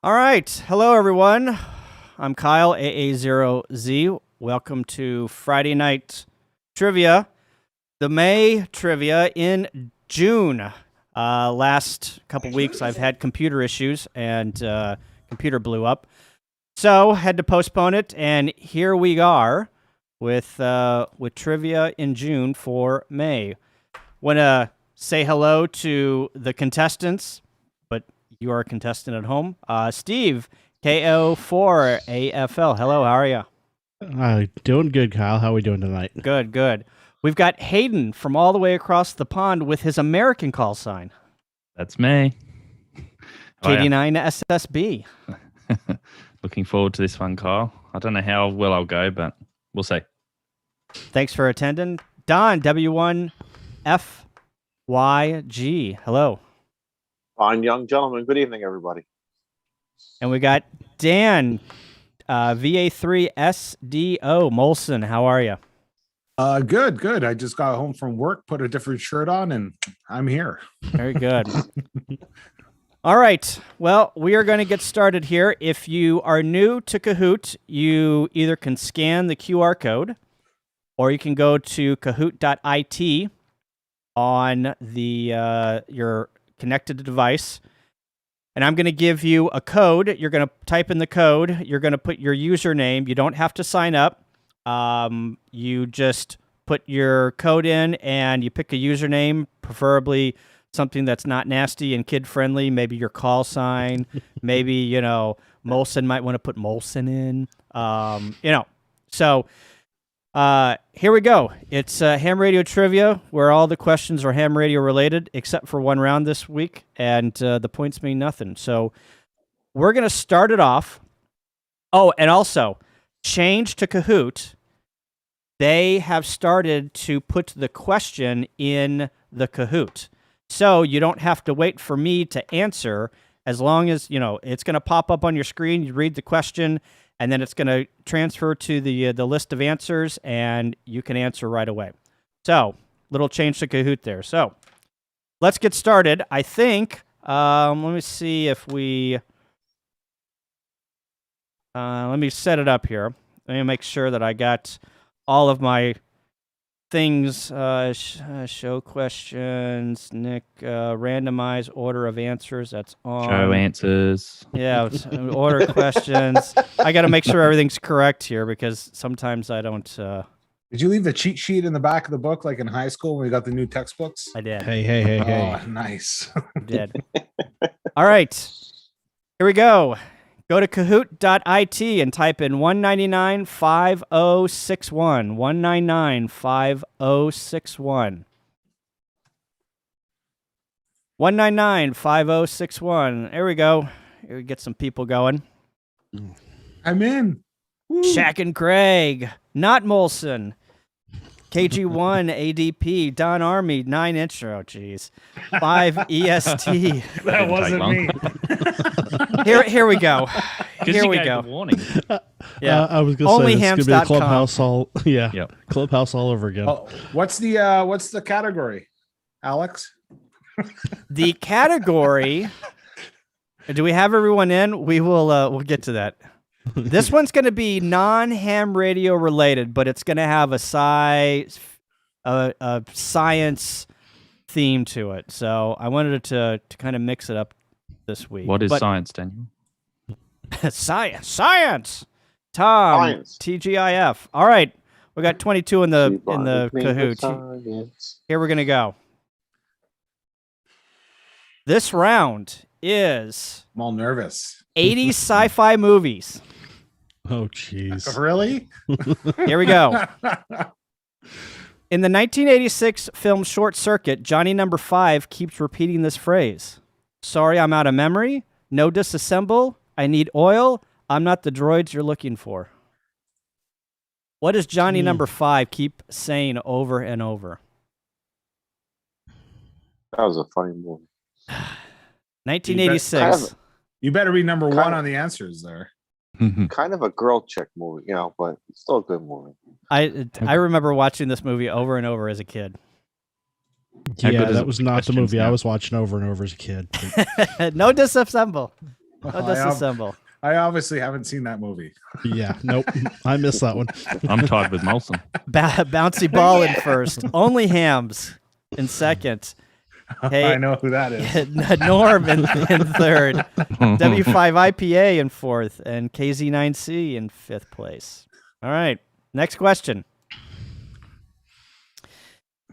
All right. Hello, everyone. I'm Kyle, AA0Z. Welcome to Friday night trivia, the May trivia in June. Last couple weeks, I've had computer issues and computer blew up. So had to postpone it, and here we are with trivia in June for May. Want to say hello to the contestants, but you are a contestant at home. Steve, KO4AFL. Hello, how are you? Doing good, Kyle. How are we doing tonight? Good, good. We've got Hayden from all the way across the pond with his American call sign. That's me. KD9SSB. Looking forward to this one, Kyle. I don't know how well I'll go, but we'll see. Thanks for attending. Don, W1FYG. Hello. Fine, young gentlemen. Good evening, everybody. And we got Dan, VA3SDO. Molson, how are you? Good. I just got home from work, put a different shirt on, and I'm here. Very good. All right. Well, we are going to get started here. If you are new to Kahoot, you either can scan the QR code or you can go to kahoot.it on your connected device. And I'm going to give you a code. You're going to type in the code. You're going to put your username. You don't have to sign up. You just put your code in and you pick a username, preferably something that's not nasty and kid-friendly. Maybe your call sign. Maybe, Molson might want to put Molson in. So here we go. It's ham radio trivia, where all the questions are ham radio related, except for one round this week, and the points mean nothing. So we're going to start it off. Oh, and also, change to Kahoot. They have started to put the question in the Kahoot. So you don't have to wait for me to answer. As long as, it's going to pop up on your screen, you read the question, and then it's going to transfer to the list of answers, and you can answer right away. So, little change to Kahoot there. So, let's get started. I think, let me see if we... let me set it up here. Let me make sure that I got all of my things. Show questions, Nick, randomize order of answers. That's on. Show answers. Yeah, order questions. I got to make sure everything's correct here because sometimes I don't. Did you leave the cheat sheet in the back of the book like in high school when we got the new textbooks? I did. Hey. Oh, nice. I did. All right. Here we go. Go to kahoot.it and type in 199-5061. 199-5061. 199-5061. There we go. Here we get some people going. I'm in. Woo. Shaq and Craig. Not Molson. KG1 ADP. Don Army. 9 intro. Jeez. 5 EST. That wasn't me. Here we go. Here we go. Warning. Yeah. I was going to say this could be a Onlyhams.com. clubhouse all. Yeah. Yep. Clubhouse all over again. Oh, what's the category, Alex? The category. Do we have everyone in? We'll get to that. This one's going to be non-ham radio related, but it's going to have a science theme to it. So I wanted to kind of mix it up this week. What is science, Daniel? Science. Tom. Science. TGIF. All right, we got 22 in the Kahoot. Here we're gonna go. This round is I'm all nervous. 80s sci-fi movies. Oh, jeez. Really? Here we go. In the 1986 film Short Circuit, Johnny Number 5 keeps repeating this phrase. Sorry, I'm out of memory. No disassemble. I need oil. I'm not the droids you're looking for. What does Johnny Number 5 keep saying over and over? That was a funny movie. 1986. You better be number one on the answers there. Kind of a girl chick movie, but it's still a good movie. I remember watching this movie over and over as a kid. Yeah, that was not the movie I was watching over and over as a kid. No disassemble. Disassemble. I obviously haven't seen that movie. Yeah, nope. I missed that one. I'm tied with Molson. Bouncy ball in first. Only hams in second. Hey, I know who that is. Norm in third. W5 IPA in fourth, and KZ9C in fifth place. All right, next question.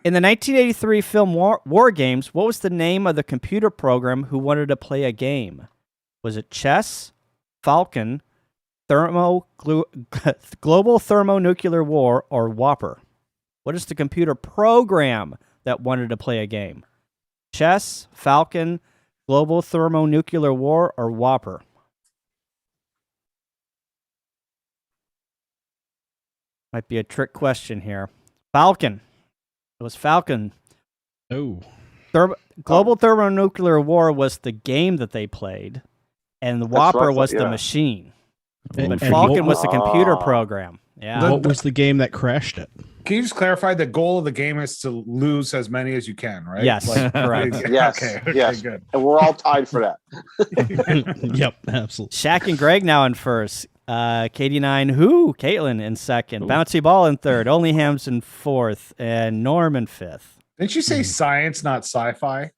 In the 1983 film War Games, what was the name of the computer program who wanted to play a game? Was it Chess, Falcon, Global Thermonuclear War, or Whopper? What is the computer program that wanted to play a game? Chess, Falcon, Global Thermonuclear War, or Whopper? Might be a trick question here. Falcon. It was Falcon. Oh. Global Thermonuclear War was the game that they played, and the Whopper was the machine. But Falcon was the computer program. Yeah. What was the game that crashed it? Can you just clarify the goal of the game is to lose as many as you can, right? Yes, correct. Yes, Okay, yes. good. And we're all tied for that. Yep, absolutely. Shaq and Greg now in first. KD9, Caitlin in second. Bouncy Ball in third. Only Hams in fourth. And Norm in fifth. Didn't you say science, not sci-fi?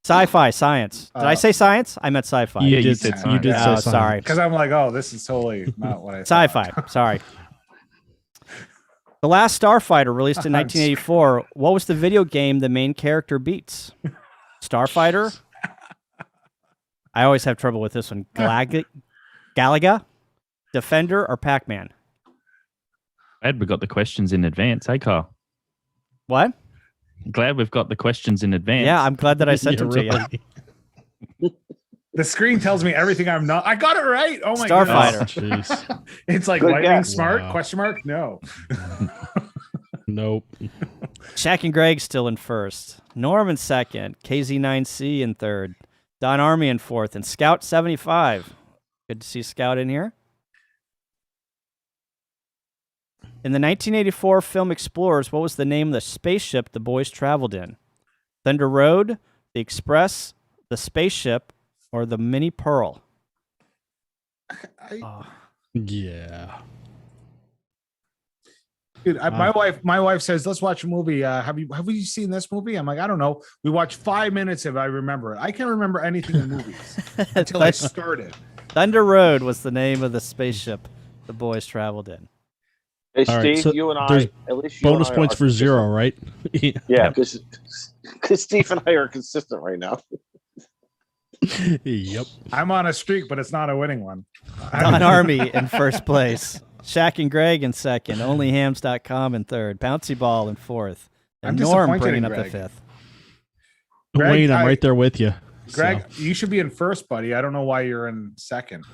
Sci-fi, science. Did I say science? I meant sci-fi. You you did, said you did Oh, say sorry. Because I'm like, oh, this is totally not what I Sci-fi. thought. Sorry. The Last Starfighter, released in 1984. What was the video game the main character beats? Starfighter? I always have trouble with this one. Galaga? Defender, or Pac-Man? Glad we got the questions in advance, hey, Kyle? What? Glad we've got the questions in advance. Yeah, I'm glad that I sent them to you. The screen tells me everything I'm not. I got it right. Oh my Starfighter. goodness. Jeez. It's like Good lightning guess. smart? Wow. Question mark? No. Nope. Shaq and Greg still in first. Norm in second. KZ9C in third. Don Army in fourth. And Scout 75. Good to see Scout in here. In the 1984 film Explorers, what was the name of the spaceship the boys traveled in? Thunder Road, the Express, the Spaceship, or the Mini Pearl? Yeah. Dude, my wife says, let's watch a movie. Have you seen this movie? I'm like, I don't know. We watched 5 minutes if I remember it. I can't remember anything in movies until I started. Thunder Road was the name of the spaceship the boys traveled in. Hey, All Steve, right, so you and I, there's at least you Bonus and I points are for zero, right? Yeah, because Steve and I are consistent right now. Yep. I'm on a streak, but it's not a winning one. Don Army in first place. Shaq and Greg in second. Onlyhams.com in third. Bouncy Ball in fourth. And I'm Norm disappointed bringing in up the Greg. fifth. Greg, Wayne, I'm right there with you. Greg, So, you should be in first, buddy. I don't know why you're in second.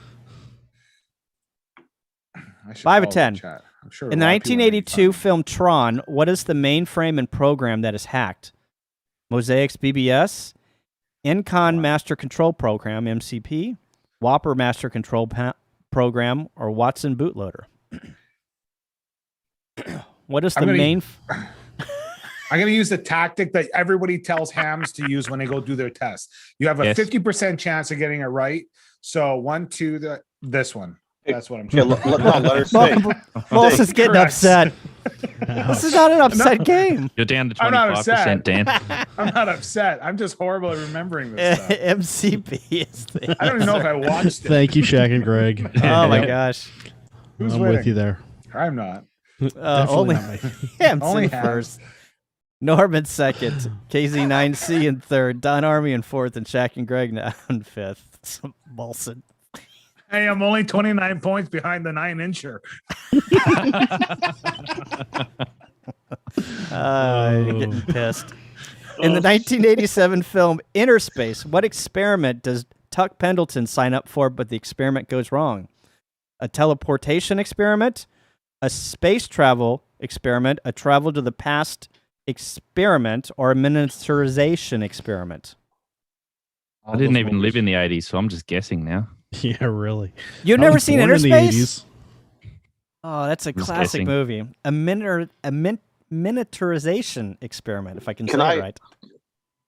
I should 5 of follow 10. the chat. I'm sure In the a lot of people are gonna be 1982 fine. film Tron, what is the mainframe and program that is hacked? Mosaic's BBS, Incon Master Control Program, MCP, Whopper Master Control Program, or Watson Bootloader? What is the I'm gonna- main... I'm going to use the tactic that everybody tells hams to use when they go do their test. You have a Yes. 50% chance of getting it right. So 1, 2, this one. That's what I'm Yeah, trying. let her say. Molson's getting Correct. upset. This is not an upset game. You're down to I'm not 25%, upset. Dan. I'm not upset. I'm just horrible at remembering this stuff. MCP is the... I don't even know if I watched it. thank you, Shaq and Greg. Oh my Yep, gosh. Who's I'm winning? with you there. I'm not. Definitely Only not me. Hampson Only Hams. first. Norman second. KZ9C in third. Don Army in fourth. And Shaq and Greg now in fifth. Molson. Hey, I'm only 29 points behind the 9-incher. You're getting pissed. In the 1987 film Inner Space, what experiment does Tuck Pendleton sign up for, but the experiment goes wrong? A teleportation experiment, a space travel experiment, a travel to the past experiment, or a miniaturization experiment? I didn't even live in the 80s, so I'm just guessing now. Yeah, really. You've I never was seen born Inner in the Space? 80s. Oh, that's a Just classic guessing. movie. A miniaturization experiment, if I can Can say I- it right.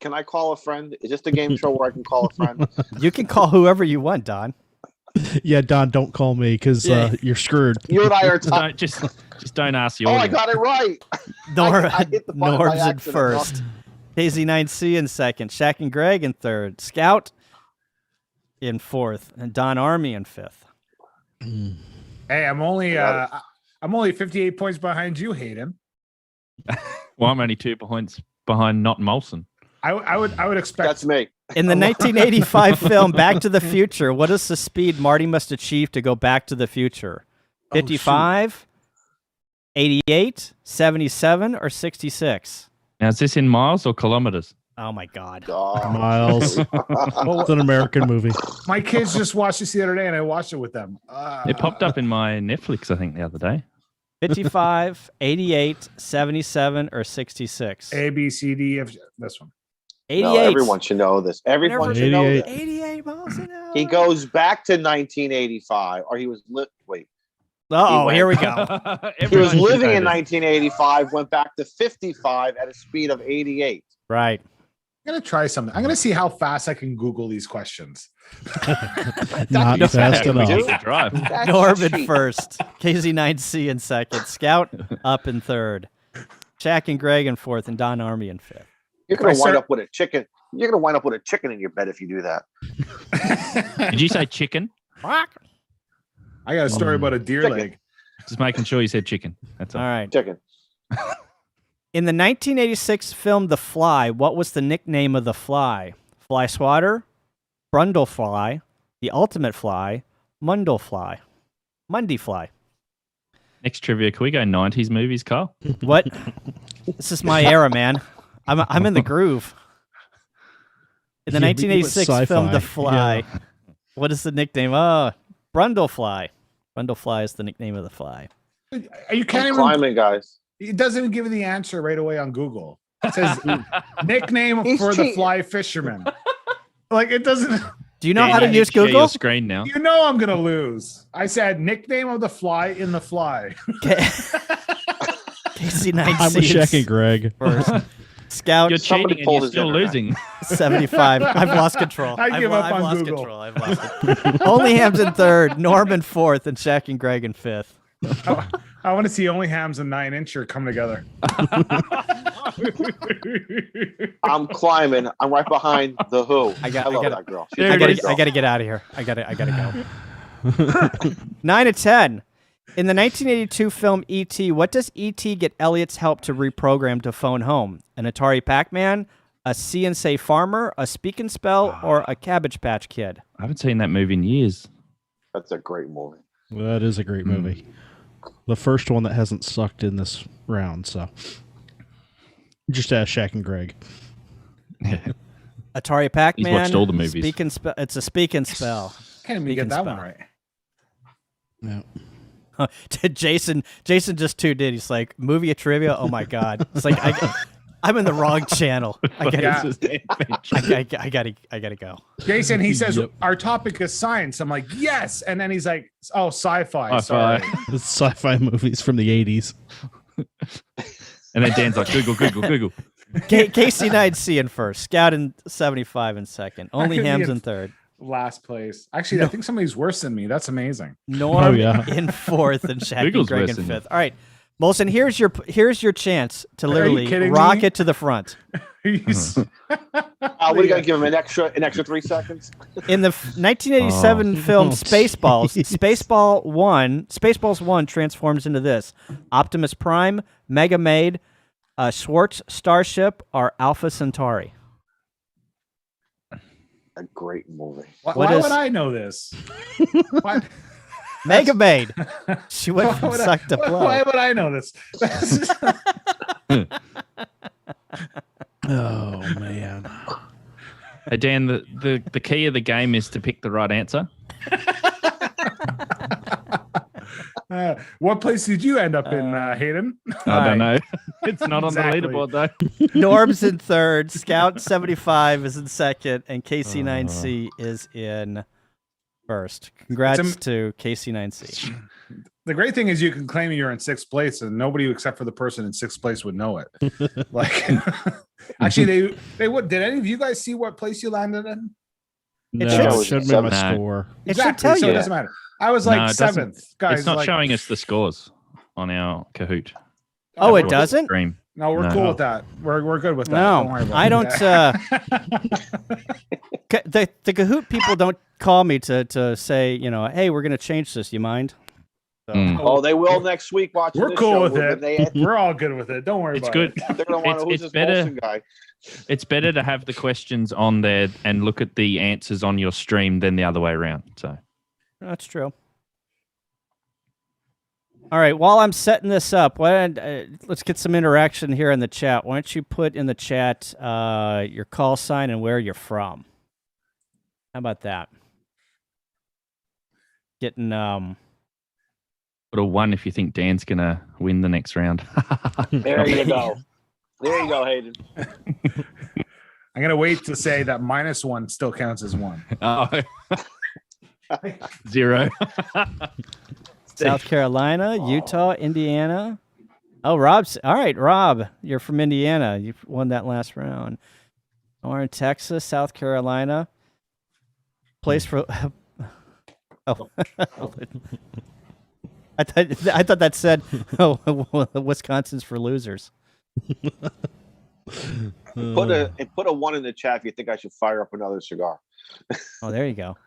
Can I call a friend? Is this the game show where I can call a friend? You can call whoever you want, Don. Yeah, Don, don't call me because Yeah. you're screwed. You and I are Just don't ask the Oh, I audience. got it right. I hit the button by Norb's in accident. first. KZ9C in second. Shaq and Greg in third. Scout in fourth. And Don Army in fifth. Hey, I'm only 58 points behind you, Hayden. Well, I'm only 2 points behind Not Molson. I would expect That's me. In the 1985 film Back to the Future, what is the speed Marty must achieve to go back to the future? 55, 88, 77, or 66? Now, is this in miles or kilometers? Oh, my God. Oh. Miles. It's an American movie. my kids just watched this the other day, and I watched it with them. It popped up in my Netflix, I think, the other day. 55, 88, 77, or 66? A, B, C, D, F. This one. 88. No, everyone should know this. Everyone should know 88. this. 88 miles an hour. He goes back to 1985, or he was wait. Oh, went- here we go. He was Everyone should living know in this. 1985, went back to 55 at a speed of 88. Right. I'm gonna try something. I'm gonna see how fast I can Google these questions. Not That's fast what we enough. do. Good drive. That's Norman cheap. first. KZ9C in second. Scout up in third. Shaq and Greg in fourth. And Don Army in fifth. You're gonna I wind start- up with a chicken. You're gonna wind up with a chicken in your bed if you do that. Did you say chicken? I got a story about a deer Chicken. leg. Just making sure you said chicken. That's All all. right. Chicken. In the 1986 film The Fly, what was the nickname of the fly? Fly swatter, Brundle fly, the ultimate fly, Mundle fly, Mundy fly. Next trivia. Can we go 90s movies, Carl? What? This is my era, man. I'm in the groove. In the Yeah, we went 1986 film The sci-fi. Fly, Yeah. what is the nickname? Oh, Brundle fly. Brundle fly is the nickname of the fly. You can't I'm even. climbing, guys. It doesn't even give you the answer right away on Google. It says nickname He's for the cheating. fly fisherman. Like it doesn't. Do you know how Dan, to you use share Google? Your screen now. You know I'm gonna lose. I said nickname of the fly in the fly. KC9C I'm with Shaq and Greg. first. Scout You're Somebody cheating and pulled you're his still internet. losing. 75. I've lost control. I give up I've on lost Google. control. I've lost it. Only Hams in third, Norm in fourth, and Shaq and Greg in fifth. I want to see only hams and 9-incher come together. I'm climbing. I'm right behind the Who. I got- I love I got- that girl. She's There a it great is. girl. I gotta get out of here. I gotta go. 9 to 10. In the 1982 film E.T., what does E.T. get Elliot's help to reprogram to phone home? An Atari Pac-Man, a See-and-Say farmer, a Speak and Spell, or a Cabbage Patch Kid? I haven't seen that movie in years. That's a great movie. That is a great movie. The first one that hasn't sucked in this round, so just ask Shaq and Greg. Atari Pac-Man. watched all the movies. Speak and Spell. It's a Speak and Spell. Can't even Speak get and that spell. one right. Yeah. Jason just tuned in. He's like, movie of trivia. Oh my god! It's like I'm in the wrong channel. I gotta, Yeah. I gotta go. Jason, he says Yep. our topic is science. I'm like, yes, and then he's like, oh, sci-fi. Sci-fi. Sorry. It's sci-fi movies from the 80s. And then Dan's like, Google. KC9C in first, Scout in 75 in second, only could be Hams in- in third, Last place. Actually, I think somebody's worse than me. That's amazing. Norm Oh, yeah. in fourth, and Shaq and Google's Greg worse in than fifth. All right, Molson, here's your chance to you literally kidding rock me? it to the front. He's- What are you gonna give him an extra 3 seconds? In the 1987 film Oh, Spaceballs, jeez. Spaceballs 1 transforms into this: Optimus Prime, Mega Maid, Schwartz Starship, or Alpha Centauri. A great movie. Why, What why is- would I know this? Why, Mega Maid. She went why from would suck to why blow. would I know this? Oh man. Hey, Dan, the key of the game is to pick the right answer. What place did you end up in, Hayden? I don't know. It's not Exactly. on the leaderboard, though. Norm's in third, Scout 75 is in second, and KC9C is in first. Congrats It's to KC9C. The great thing is you can claim you're in sixth place, and nobody except for the person in sixth place would know it. Like, Actually, they would. Did any of you guys see what place you landed in? No, should- it should be my No. score. It should tell So you. it doesn't matter. I was No, like it doesn't. seventh, guys. It's not like, showing us the scores on our Kahoot. Oh, it we're- doesn't? Stream. No, we're No. cool with that. We're good with that. No, Don't worry about I it. don't. The Kahoot people don't call me to say, hey, we're going to change this. You mind? So, Mm. Oh, they will next week. Watching We're this cool show, with when it. They, We're all good with it. Don't worry It's about good. it. they're gonna want to who's It's this better. Molson guy? It's better to have the questions on there and look at the answers on your stream than the other way around. So that's true. All right. While I'm setting this up, let's get some interaction here in the chat. Why don't you put in the chat your call sign and where you're from? How about that? Getting put a 1 if you think Dan's gonna win the next round. There you go. There you go, Hayden. I'm gonna wait to say that -1 still counts as 1. Oh. 0. South Carolina, Utah, Indiana. Oh, Rob's all right. Rob, you're from Indiana. You won that last round. Or in Texas, South Carolina. Place for. Oh, I thought that said, Wisconsin's for losers. Put a 1 in the chat if you think I should fire up another cigar. Oh, there you go.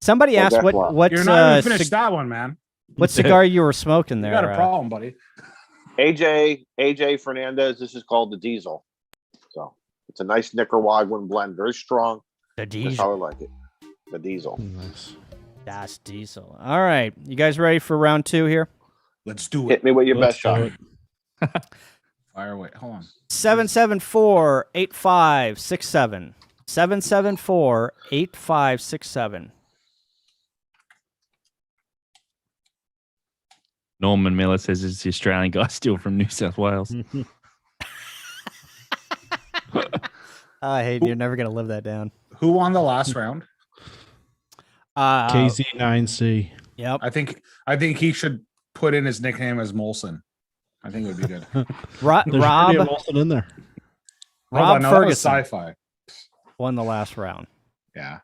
Somebody Well, asked that's why. what You're not even finished that one, man. what cigar you were smoking You there. got a problem, buddy. AJ Fernandez. This is called the Diesel. So it's a nice Nicaraguan blend, very strong. The That's diesel. how I like it. The Diesel. Nice. Das Diesel. All right. You guys ready for round 2 here? Let's do Hit it. me with your Let's best shot. do it. Fire away. Hold on. 774-8567. 774-8567. Norman Miller says it's the Australian guy still from New South Wales. Hayden, you're never going to live that down. Who won the last round? KZ9C. Yep. I think he should put in his nickname as Molson. I think it would be good. Rob There's already a Molson in there. Hold on, no, that was Ferguson sci-fi. won the last round. Yeah.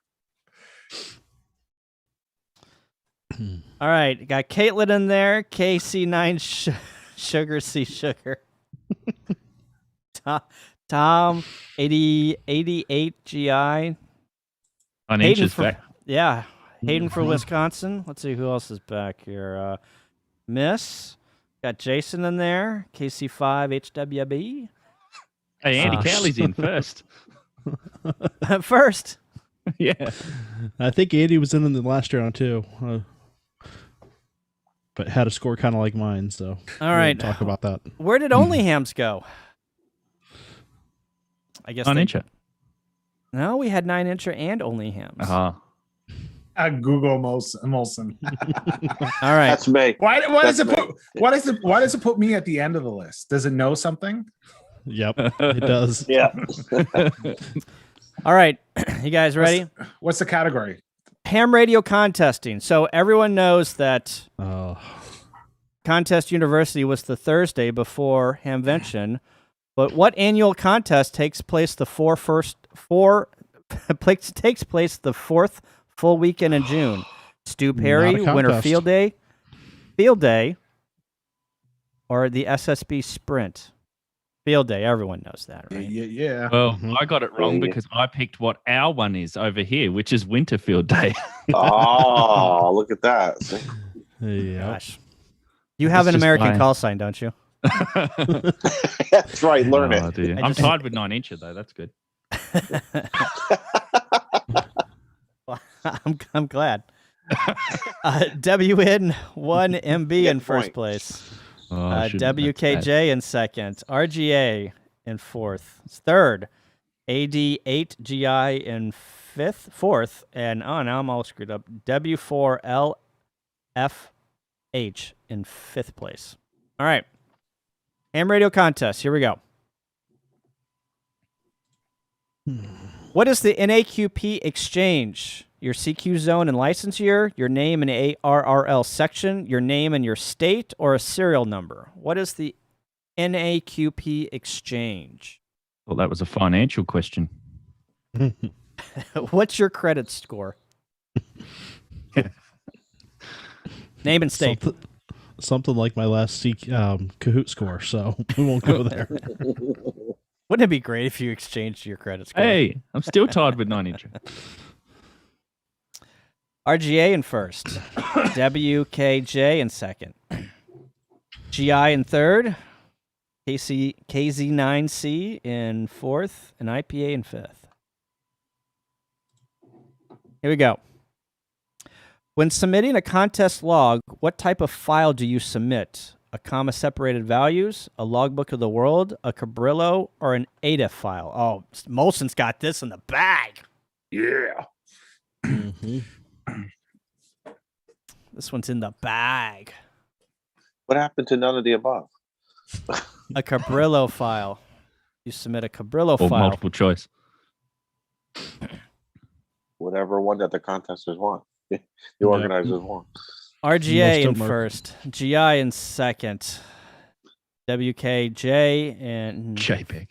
All right. Got Caitlin in there. KC9 Sugar C Sugar. Tom 88 GI. 9 Hayden inches for- back. Yeah. Hayden for Wisconsin. Let's see who else is back here. Miss. Got Jason in there. KC5 HWB. Hey, Andy Cowley's in first. First. Yeah. I think Andy was in the last round too, but had a score kind of like mine. So All right. talk about that. Where did Only Hams go? I guess 9 they- incher. No, we had 9 incher and Only Hams. Uh-huh. Google Molson. All right. That's me. Why does That's it put why does it put me at the end of the list? Does it know something? Yep, it does. Yeah. All right. You guys ready? What's the category? Ham radio contesting. So everyone knows that Oh, Contest University was the Thursday before Hamvention. But what annual contest takes place the fourth full weekend in June? Stu Perry, Not a Winter contest. Field Day, or the SSB Sprint? Field Day, everyone knows that, right? Yeah. Well, Mhm. I got it wrong Yeah. because I picked what our one is over here, which is Winterfield Day. Oh, look at that. See? yeah. Gosh. You have It's an just American fine. call sign, don't you? That's right. Learn Oh, it. dear. I I'm just- tied with 9 incher though. That's good. I'm glad. WN 1MB in Get first point. place. Oh, I shouldn't have done WKJ in second. RGA in fourth. Third. AD8GI in fourth. And now I'm all screwed up. W4LFH in fifth place. All right. Ham radio contest. Here we go. What is the NAQP exchange? Your CQ zone and license year, your name and ARRL section, your name and your state, or a serial number? What is the NAQP exchange? Well, that was a financial question. What's your credit score? Name and state. Something like my last Kahoot score, so we won't go there. Wouldn't it be great if you exchanged your credit score? Hey, I'm still tied with 93. RGA in first. WKJ in second. GI in third. KZ9C in fourth. And IPA in fifth. Here we go. When submitting a contest log, what type of file do you submit? A comma-separated values, a logbook of the world, a Cabrillo, or an ADIF file? Oh, Molson's got this in the bag. Yeah. Mm-hmm. This one's in the bag. What happened to none of the above? A Cabrillo file. You submit a Cabrillo Or file. multiple choice. Whatever one that the contesters want. The organizers want. RGA Most in of 'em are- first. GI in second. WKJ in JPEG.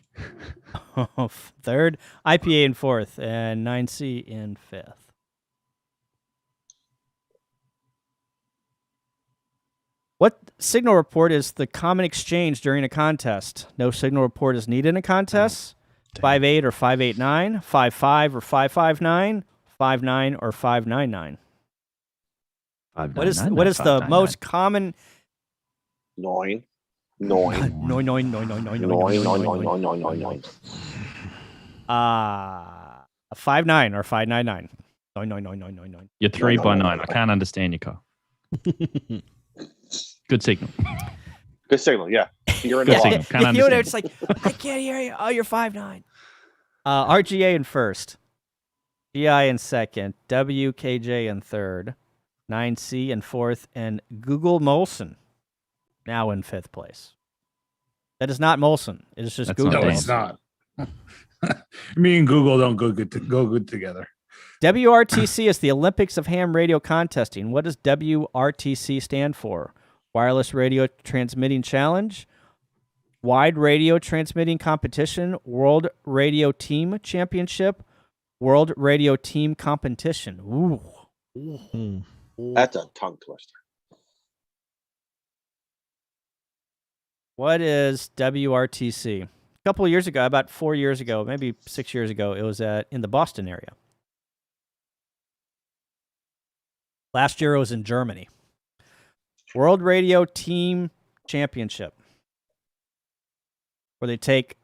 third. IPA in fourth. And 9C in fifth. What signal report is the common exchange during a contest? No signal report is needed in a contest. 5.8 or 5.89, 5.5 or 5.59, 5.9 or 5.99. What is the most common? Nine. No. 5.9 or 5.99. No. You're 3 by 9. I can't understand you, Kyle. Good signal. Good signal, yeah. You're in the Good signal. lock. Can't If you would, understand. it's like, I can't hear you. Oh, you're 5.9. RGA in first. GI in second. WKJ in third. 9C in fourth. And Google Molson now in fifth place. That is not Molson. It is just That's Google. not No, Dan. it's not. Me and Google don't go good together. WRTC is the Olympics of ham radio contesting. What does WRTC stand for? Wireless Radio Transmitting Challenge, Wide Radio Transmitting Competition, World Radio Team Championship, World Radio Team Competition. Ooh. Hmm. That's a tongue twister. What is WRTC? A couple of years ago, about 4 years ago, maybe 6 years ago, it was in the Boston area. Last year it was in Germany. World Radio Team Championship, where they take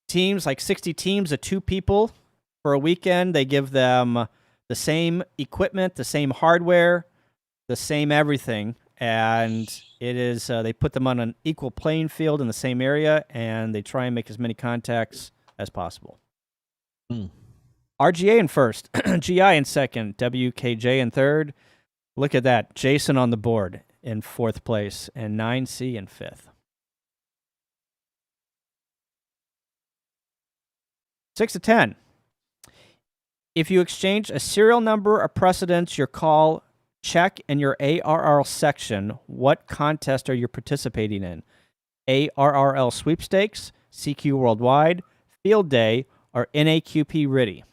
teams, like 60 teams of 2 people for a weekend. They give them the same equipment, the same hardware, the same everything. And it is they put them on an equal playing field in the same area, and they try and make as many contacts as possible. RGA in first, GI in second, WKJ in third. Look at that. Jason on the board in fourth place, and 9C in fifth. 6 to 10. If you exchange a serial number of precedence, your call, check, and your ARRL section, what contest are you participating in? ARRL sweepstakes, CQ Worldwide, Field Day, or NAQP RIDI?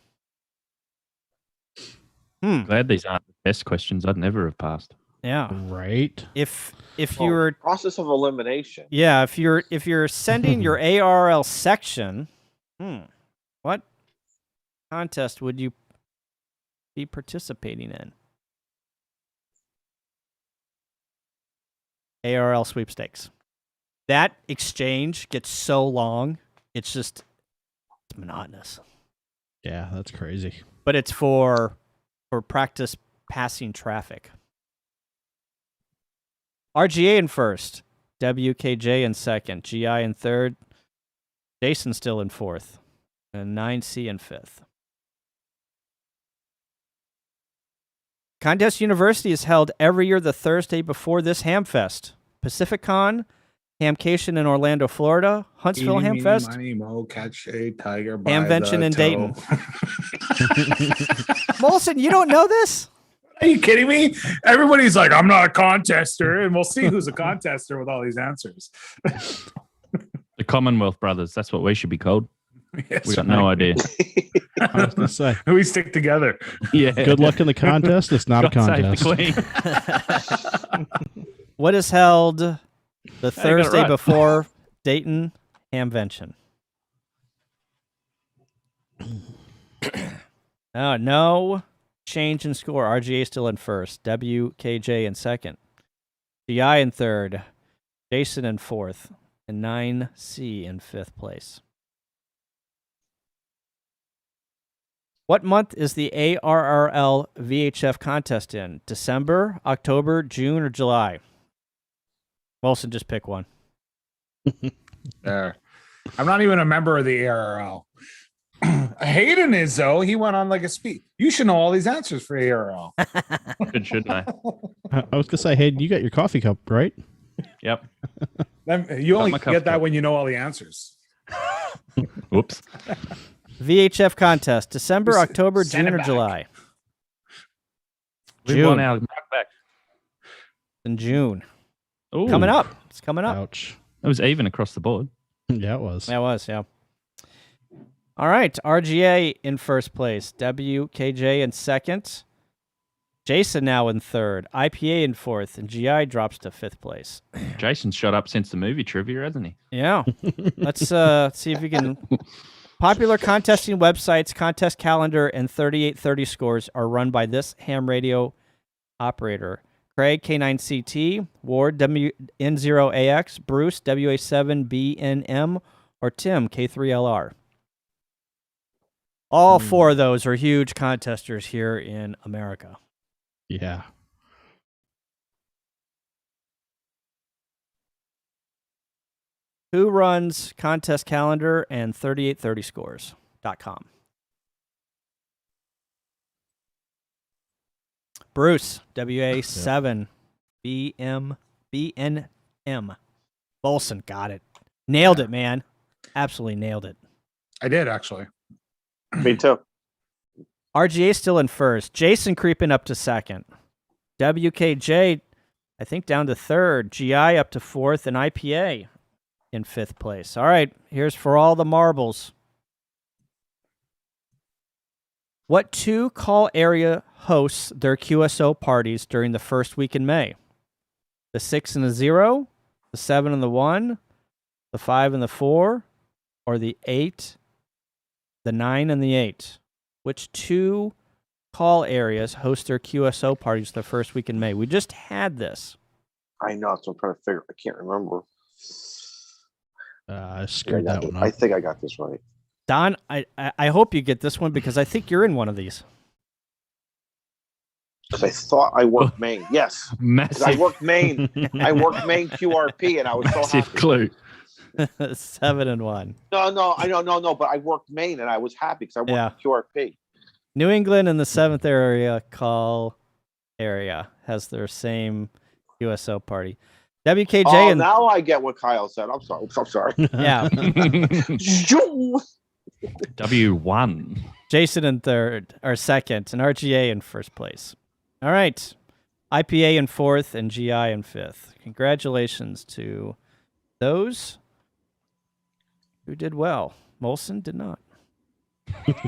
Glad these aren't the best questions. I'd never have passed. Yeah. Right. If you Well, were process of elimination. if you're sending your ARRL section, what contest would you be participating in? ARRL sweepstakes. That exchange gets so long, it's monotonous. Yeah, that's crazy. But it's for practice passing traffic. RGA in first, WKJ in second, GI in third, Jason still in fourth, and 9C in fifth. Contest University is held every year the Thursday before this Hamfest. Pacificon, Hamcation in Orlando, Florida, Huntsville Eeny, meeny, Hamfest, miny, moe, catch a tiger by Hamvention the in toe. Dayton. Molson, you don't know this? Are you kidding me? Everybody's like, I'm not a contester, and we'll see who's a contester with all these answers. The Commonwealth Brothers. That's what we should be called. Yes, We got no idea. I was gonna say, We stick together. Yeah. good luck in the contest. It's not a God save contest. the Queen. What is held the got it Thursday right. before Dayton Hamvention? Oh, no change in score. RGA still in first. WKJ in second. GI in third. Jason in fourth. And 9C in fifth place. What month is the ARRL VHF contest in? December, October, June, or July? Wilson, just pick one. There. I'm not even a member of the ARL. Hayden is, though. He went on like a speed. You should know all these answers for ARL. Shouldn't I? I was gonna say, hey, you got your coffee cup, right? Yep. You only my cup get that cup. when you know all the answers. Whoops. VHF contest, December, Just October, send June, it or back. July? We June. won our mark back. In June. Ooh, Coming up. It's coming up. Ouch. It was even across the board. Yeah, it was. That was, yeah. All right. RGA in first place. WKJ in second. Jason now in third. IPA in fourth. And GI drops to fifth place. Jason's shot up since the movie trivia, hasn't he? Yeah. Let's see if we can. Popular contesting websites, contest calendar, and 3830 scores are run by this ham radio operator. Craig, K9CT, Ward, WN0AX, Bruce, WA7BNM, or Tim, K3LR. All four of those are huge contesters here in America. Yeah. Who runs contest calendar and 3830scores.com? Bruce, WA7BNM. Bolson, got it. Nailed it, man. Absolutely nailed it. I did, actually. Me too. RGA still in first. Jason creeping up to second. WKJ, I think, down to third. GI up to fourth. And IPA in fifth place. All right, here's for all the marbles. What two call area hosts their QSO parties during the first week in May? The 6 and the 0, the 7 and the 1, the 5 and the 4, or the 8, the 9 and the 8? Which two call areas host their QSO parties the first week in May? We just had this. I know, so I'm trying to figure. I can't remember. I screwed that one I up. think I got this right. Don, I hope you get this one because I think you're in one of these. Because I thought I worked Maine. Yes. 'Cause Massive, I worked Maine. I worked Maine QRP, and I was so massive happy. clue. 7 and 1. No, I know, no, but I worked Maine, and I was happy because I worked Yeah. QRP. New England in the 7th area call area has their same QSO party. WKJ Oh, and now I get what Kyle said. I'm sorry. I'm sorry. yeah, Shoo! W1. Jason in third or second, and RGA in first place. All right, IPA in fourth and GI in fifth. Congratulations to those who did well. Molson did not.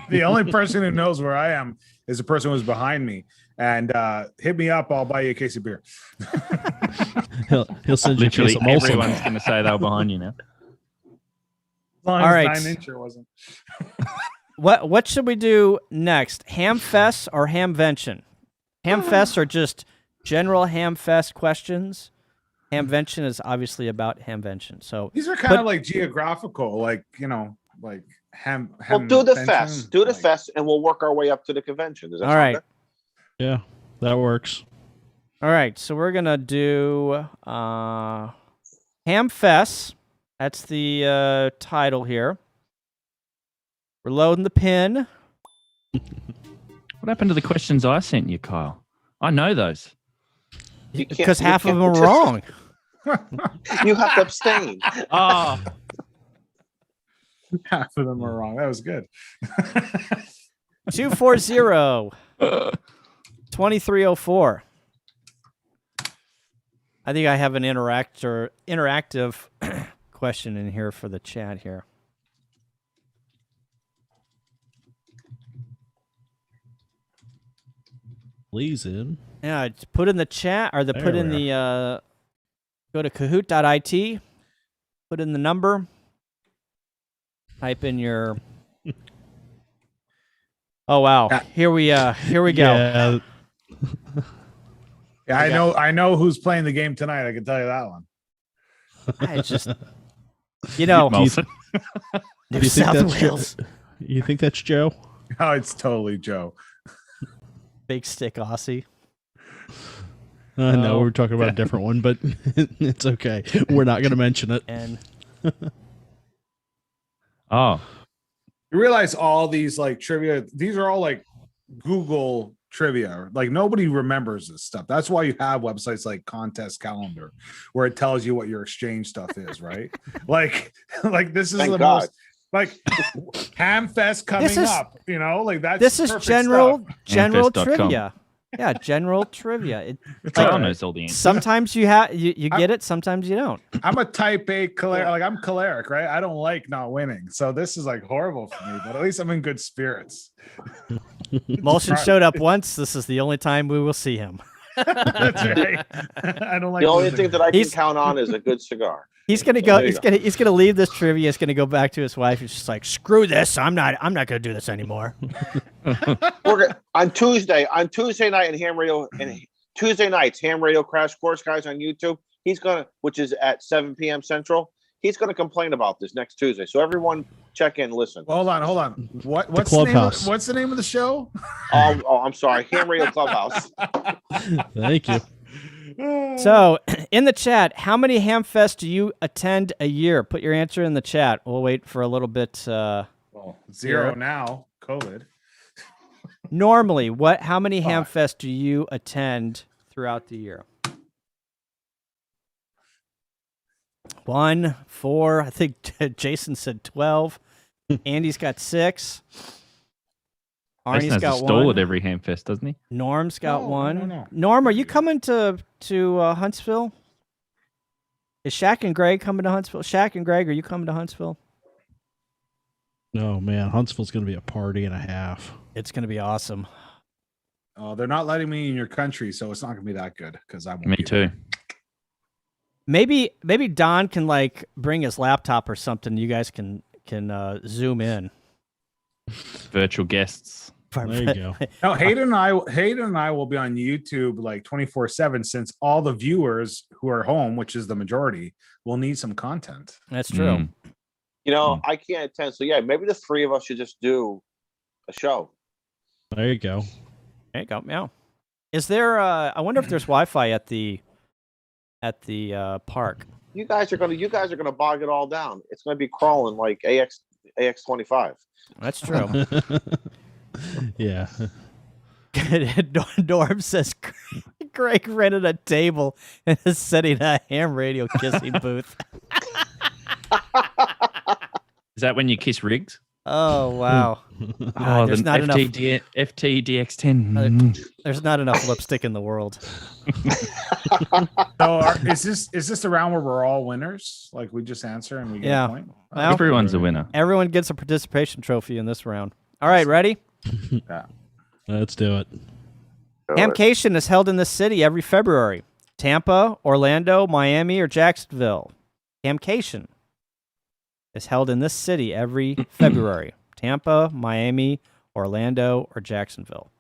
The only person who knows where I am is the person who's behind me. And hit me up. I'll buy you a case of beer. He'll send you a Literally case of Molson. everyone's going to say they were behind you now. As long All as right. 9-incher wasn't. What should we do next? Hamfest or Hamvention? Hamfest are just general Hamfest questions. Hamvention is obviously about Hamvention. So These are kind of like geographical, like, like Well, do the Hamvention, fest. Do the like- fest, and we'll work our way up to the convention. Does that all sound right. good? Yeah, that works. All right, so we're gonna do Hamfest. That's the title here. We're loading the pin. What happened to the questions I sent you, Kyle? I know those. You can't- Because you half of can't them are wrong. You have to abstain. Oh, Half of them are wrong. That was good. 240 2304. I think I have an interactive question in here for the chat here. Please in. Yeah, put in the chat or There put in we the go to kahoot.it, put in the number, type in your. Oh wow! Yeah. Here we go. Yeah, Yeah, I know who's playing the game tonight. I can tell you that one. I just, you know, Molson. New do you think South that's Wales, you think that's Joe? Oh, it's totally Joe. big stick Aussie. I know Oh. we're talking about a different one, but it's okay. We're not going to mention it. And Oh, You realize all these like trivia, these are all like Google trivia. Like nobody remembers this stuff. That's why you have websites like Contest Calendar, where it tells you what your exchange stuff is, right? like this is Thank the God. most like Hamfest coming This is- up, you know, like that's this is perfect general stuff. Ancest.com. trivia. Yeah, general trivia. It's Carl all right. knows all the answers. Sometimes you get it, sometimes you don't. I'm a type A choleric, like I'm choleric, right? I don't like not winning. So this is like horrible for me, but at least I'm in good spirits. Molson showed up once. This is the only time we will see him. That's right. I don't like The only losing. thing that I can He's- count on is a good cigar. He's gonna So go. there you He's gonna leave this trivia. He's gonna go back to his wife. He's just like, screw this. I'm not gonna do this anymore. On Tuesday night in Ham Radio and Tuesday nights Ham Radio Crash Course guys on YouTube. He's gonna, which is at 7 p.m. Central. He's gonna complain about this next Tuesday. So everyone, check in, listen. Well, hold on. What's Clubhouse. what's the name of the show? I'm sorry, Ham Radio Clubhouse. Thank you. So, in the chat, how many Hamfests do you attend a year? Put your answer in the chat. We'll wait for a little bit. Well, zero Here. now. COVID. Normally, how many Five. Hamfests do you attend throughout the year? 1, 4. I think Jason said 12. Andy's got 6. Jason Arnie's has a got stall 1. at every Hamfest, doesn't he? Norm's got No, 1. no. Norm, are you coming to Huntsville? Is Shaq and Greg coming to Huntsville? Shaq and Greg, are you coming to Huntsville? Oh man, Huntsville's going to be a party and a half. It's going to be awesome. Oh, they're not letting me in your country, so it's not gonna be that good because I won't Me be too. Maybe Don can like bring his laptop or something. You guys can zoom in. Virtual guests. There you go. No, Hayden and I will be on YouTube like 24/7 since all the viewers who are home, which is the majority, will need some content. That's true. Mm. You know, I can't attend. So yeah, maybe the three of us should just do a show. There you go. There you go. Yeah. Is there? I wonder if there's Wi-Fi at the park. You guys are gonna bog it all down. It's gonna be crawling like AX25. That's true. Yeah. Norm says Greg rented a table and is setting a ham radio kissing booth. Is that when you kiss rigs? Oh wow! Oh, there's the not enough. FTDX10. There's not enough lipstick in the world. So is this the round where we're all winners? Like we just answer and we get Yeah. a point? Well, Everyone's a winner. Everyone gets a participation trophy in this round. All right, ready? Let's do it. Hamcation is held in this city every February. Tampa, Orlando, Miami, or Jacksonville. Hamcation is held in this city every February. Tampa, Miami, Orlando, or Jacksonville.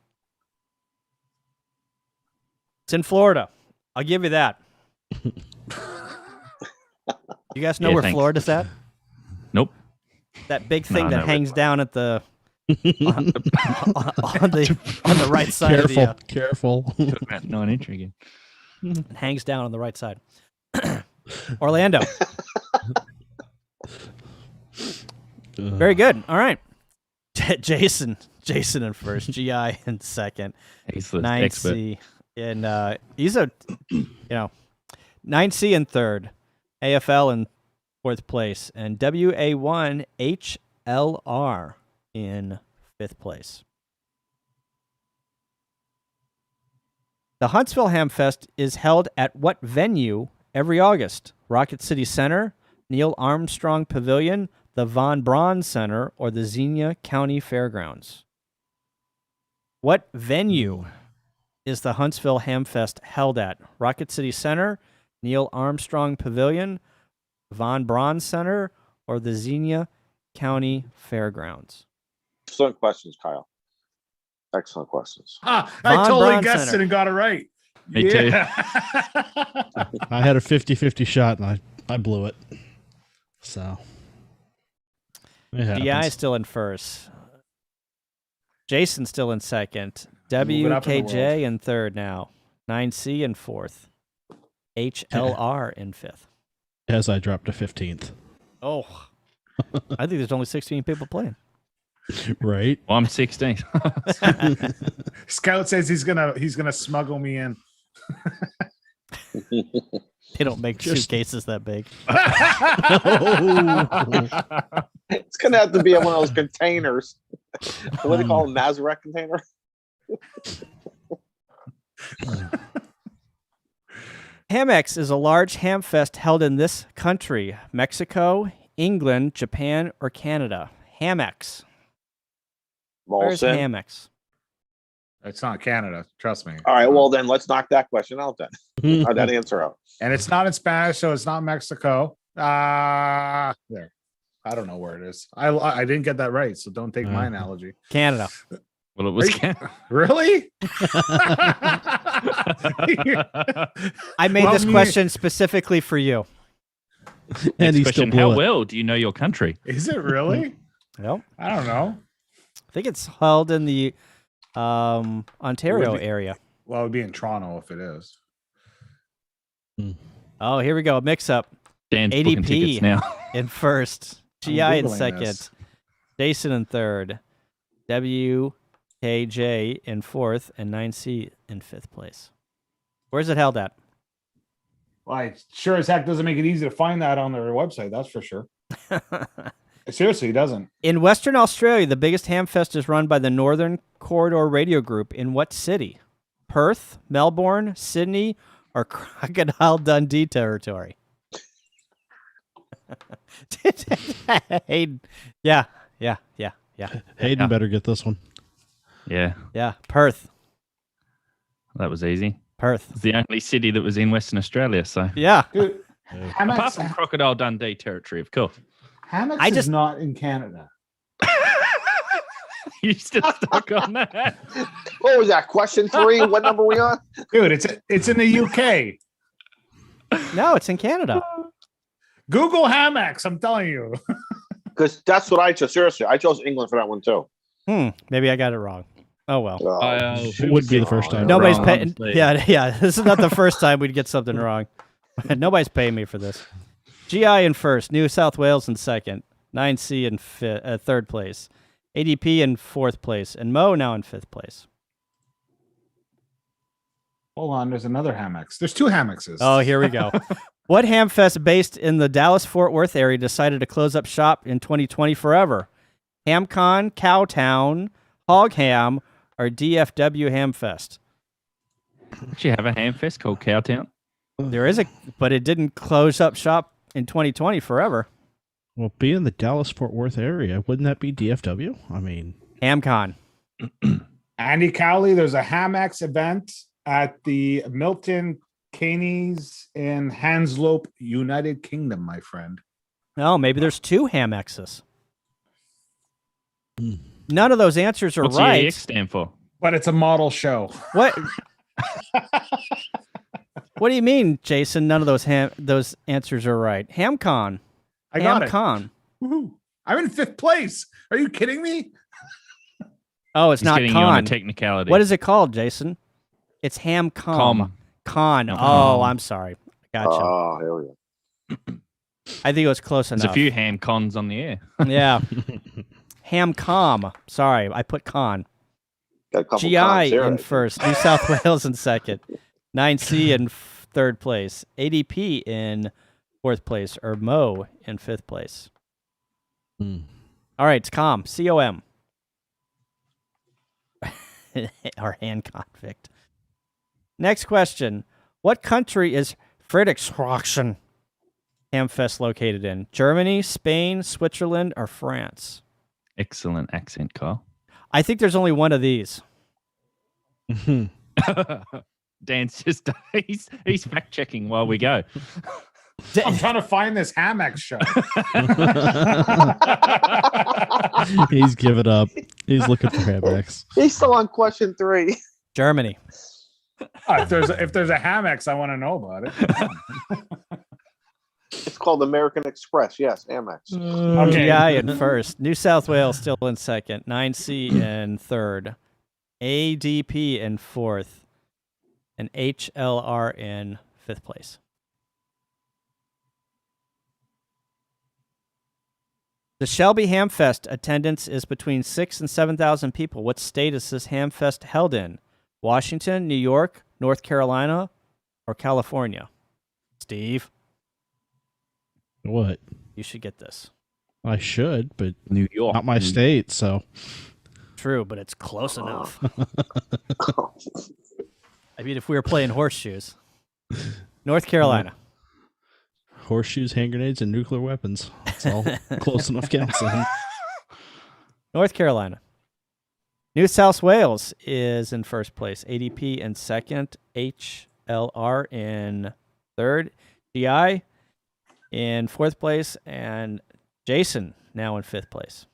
It's in Florida. I'll give you that. You guys know Yeah, where thanks. Florida's at? Nope. That big thing No, that no, hangs down at the on the right side Careful, of careful. About 9-inch again. it hangs down on the right side. Orlando. Very good. All right. Jason in first, GI in second, He's the expert. 9C and he's a 9C in third, AFL in fourth place, and WA1 HLR in fifth place. The Huntsville Hamfest is held at what venue every August? Rocket City Center, Neil Armstrong Pavilion, the Von Braun Center, or the Xenia County Fairgrounds? What venue is the Huntsville Hamfest held at? Rocket City Center, Neil Armstrong Pavilion, Von Braun Center, or the Xenia County Fairgrounds? Excellent questions, Kyle. Excellent questions. I Von totally Braun guessed Center. it and got it right. Me too. I had a 50-50 shot and I blew it. So it happens. DI still in first. Jason still in second. Move it up in the WKJ in third now. 9C in fourth. HLR in fifth. As I dropped to 15th. Oh, I think there's only 16 people playing. Right? Well, I'm 16. Scout says he's gonna smuggle me in. They don't make suitcases that big. It's gonna have to be one of those containers. What do they call them? Nazareth container? Hamex is a large ham fest held in this country: Mexico, England, Japan, or Canada. Hamex. Where's Molson. Hamex? It's not Canada, trust me. All right, well then let's knock that question out then. Or that answer out. And it's not in Spanish, so it's not Mexico. There. I don't know where it is. I didn't get that right, so don't take my analogy. Canada. Well, it was Right. Canada. Really? I made Well, this me- question specifically for you. And Next he still question, blew how it. well do you know your country? Is it really? Nope. I don't know. I think it's held in the Ontario Would be- area. Well, it would be in Toronto if it is. Oh, here we go. Mix up. Dan's ADP. booking tickets now. In first. I'm GI in Googling second. this. Jason in third. WKJ in fourth. And 9C in fifth place. Where's it held at? Well, it sure as heck doesn't make it easy to find that on their website. That's for sure. Seriously, it doesn't. In Western Australia, the biggest ham fest is run by the Northern Corridor Radio Group. In what city? Perth, Melbourne, Sydney, or Crocodile Dundee territory? Hayden. Yeah. Hayden better get this one. Yeah, Perth. that was easy. Perth. It's the only city that was in Western Australia. So Yeah. Dude, apart from Crocodile Dundee territory, of course. Hammocks I is just- not in Canada. You still stuck on that? What was that? Question 3? What number are we on? Dude, it's in the UK. No, it's in Canada. Google hammocks, I'm telling you. Because that's what I chose. Seriously, I chose England for that one too. Maybe I got it wrong. Oh well. It would be the first time. Nobody's wrong, paying. honestly. Yeah. This is not the first time we'd get something wrong. Nobody's paying me for this. GI in first. New South Wales in second. 9C in third place. ADP in fourth place. And Mo now in fifth place. Hold on, there's another hammocks. There's two hammocks. Oh, here we go. What ham fest based in the Dallas-Fort Worth area decided to close up shop in 2020 forever? HamCon, Cowtown, Hog Ham, or DFW Hamfest? Did you have a ham fest called Cowtown? There is but it didn't close up shop in 2020 forever. Well, being the Dallas-Fort Worth area, wouldn't that be DFW? I mean, HamCon. Andy Cowley, there's a hammocks event at the Milton Keynes in Hanslope, United Kingdom, my friend. Oh, maybe there's two Hamexes. None of those answers are What's the right. EX stand for? But it's a model show. What? What do you mean, Jason? None of those answers are right. HamCon. I got it. HamCon. Woohoo. I'm in 5th place. Are you kidding me? Oh, it's Just not getting you on a con. technicality. What is it called, Jason? It's HamCon. Com. Con. No, Oh, com. I'm sorry. Gotcha. Oh, here we go. I think it was close There's enough. a few ham cons on the air. Yeah. HamCom. Sorry, I put con. Got a couple GI times there. in first. New South Wales in second. 9C in third place. ADP in fourth place. Or Mo in fifth place. All right, it's COM. COM. Our hand convict. Next question. What country is Friedrichshafen Hamfest located in? Germany, Spain, Switzerland, or France? Excellent accent, Kyle. I think there's only one of these. Dan's just he's fact checking while we go. I'm trying to find this Hamex show. He's given up. He's looking for Hamex. He's still on question 3. Germany. If there's a Hamex, I want to know about it. It's called American Express. Yes, Amex. Okay. GI in first. New South Wales still in second. 9C in third. ADP in fourth. And HLR in fifth place. The Shelby Hamfest attendance is between 6,000 and 7,000 people. What state is this Hamfest held in? Washington, New York, North Carolina, or California? Steve, What? you should get this. I should, but New York, not my state, so. True, but it's close enough. I mean, if we were playing horseshoes. North Carolina. Horseshoes, hand grenades, and nuclear weapons. It's all close enough counseling. North Carolina. New South Wales is in first place. ADP in second. HLR in third. GI in fourth place. And Jason now in fifth place.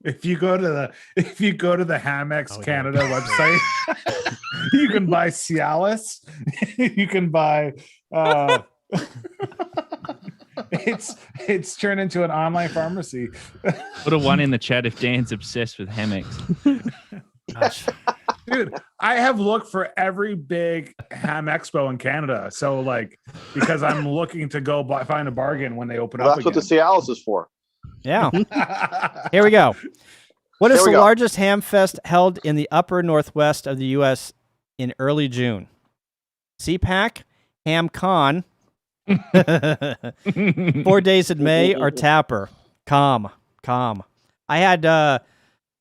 If you go to the Hamex Oh, yeah. Canada website, you can buy Cialis. You can buy it's turned into an online pharmacy. Put a 1 in the chat if Dan's obsessed with Hamex. Gosh. Dude, I have looked for every big Ham Expo in Canada. So like because I'm looking to go find a bargain when they open Well, up that's what the again. Cialis is for. Yeah. Here we go. What is Here we the go. largest ham fest held in the upper northwest of the U.S. in early June? CPAC, HamCon, 4 days in May, or Tapper? Calm. I had,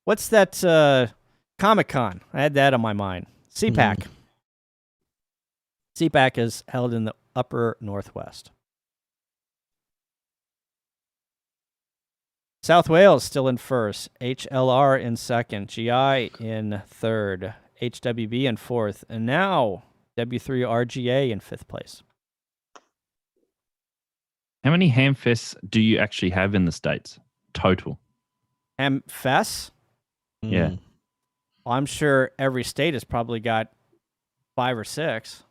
what's that, Comic-Con? I had that on my mind. CPAC. CPAC is held in the upper northwest. South Wales still in first, HLR in second, GI in third, HWB in fourth, and now W3RGA in fifth place. How many Hamfests do you actually have in the States total? Hamfest? Yeah. Well, I'm sure every state has probably got 5 or 6.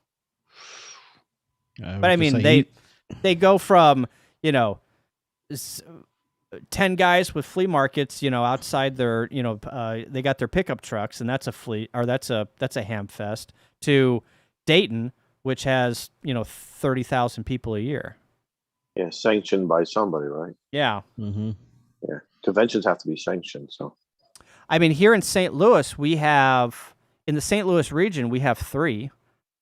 But I mean, they go from, 10 guys with flea markets, outside their, they got their pickup trucks, and that's a flea, or that's a ham fest, to Dayton, which has 30,000 people a year. Yeah, sanctioned by somebody, right? Yeah, Mm-hmm. Yeah, conventions have to be sanctioned. So I mean, here in St. Louis, we have in the St. Louis region, we have 3.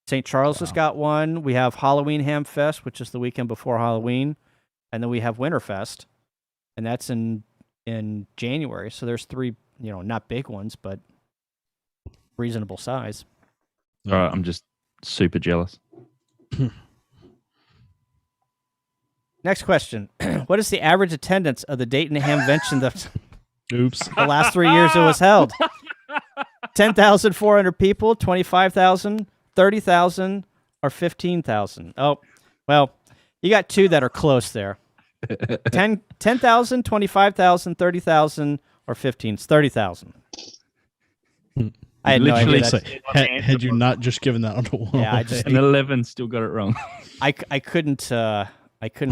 St. Charles has got one. We have Halloween Ham Fest, which is the weekend before Halloween, and then we have Winterfest, and that's in January. So there's 3, not big ones, but reasonable size. All right, I'm just super jealous. Next question. What is the average attendance of the Dayton Hamvention Oops. the last 3 years it was held? 10,400 people, 25,000, 30,000, or 15,000? Oh, well, you got 2 that are close there. 10,000, 25,000, 30,000, or 15. It's 30,000. I had no Literally idea. say- Had you not just given that on the wall? Yeah, I just And 11 still got it wrong. I couldn't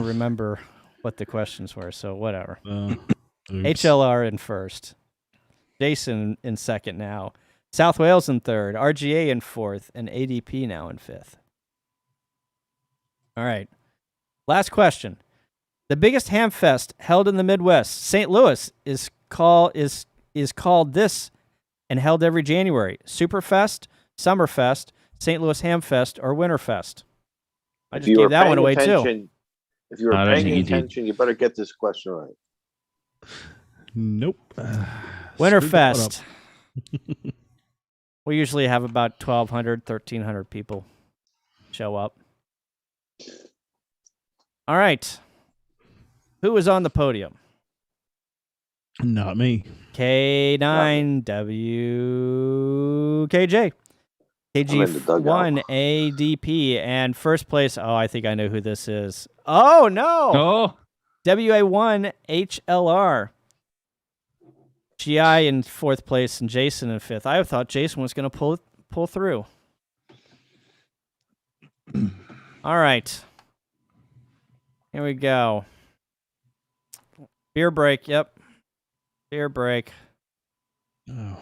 remember what the questions were, so whatever. Oops. HLR in first. Jason in second now. South Wales in third. RGA in fourth. And ADP now in fifth. All right. Last question. The biggest ham fest held in the Midwest, St. Louis, is called this and held every January. Superfest, Summerfest, St. Louis Ham Fest, or Winterfest. I just gave that one away too. If you were I don't paying think you did. attention, you better get this question right. Nope. Winterfest. We usually have about 1,200, 1,300 people show up. All right. Who is on the podium? Not me. K9WKJ. in the dugout. KG1 ADP and first place. Oh, I think I know who this is. Oh no. Oh, WA1 HLR. GI in fourth place and Jason in fifth. I thought Jason was going to pull through. All right. Here we go. Beer break. Yep. Beer break. Oh.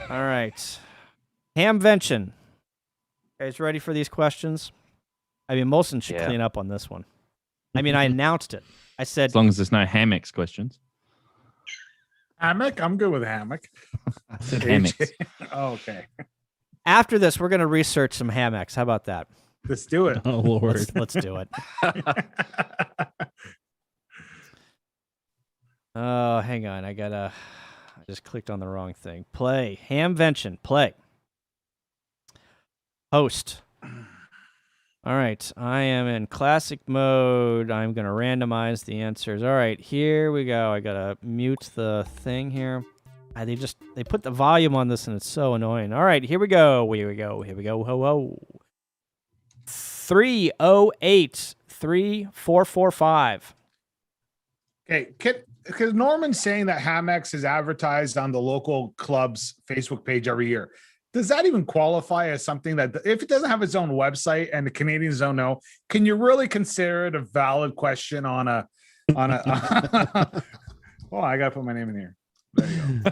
All right. Hamvention. Guys ready for these questions? I mean, Molson should Yeah. clean up on this one. I mean, I announced it. I said, as long as there's no hammocks questions. Hammock? I'm good with hammock. I said hammocks. Oh, okay. after this, we're going to research some hammocks. How about that? Let's do it. Oh Lord. Let's do it. Oh, hang on. I just clicked on the wrong thing. Play. Hamvention. Play. Host. All right. I am in classic mode. I'm going to randomize the answers. All right. Here we go. I got to mute the thing here. They put the volume on this and it's so annoying. All right. Here we go. Here we go. Ho, ho. 308 3445. Okay, because Norman's saying that Hamex is advertised on the local club's Facebook page every year. Does that even qualify as something that, if it doesn't have its own website and the Canadians don't know, can you really consider it a valid question on a? Oh, I gotta put my name in here.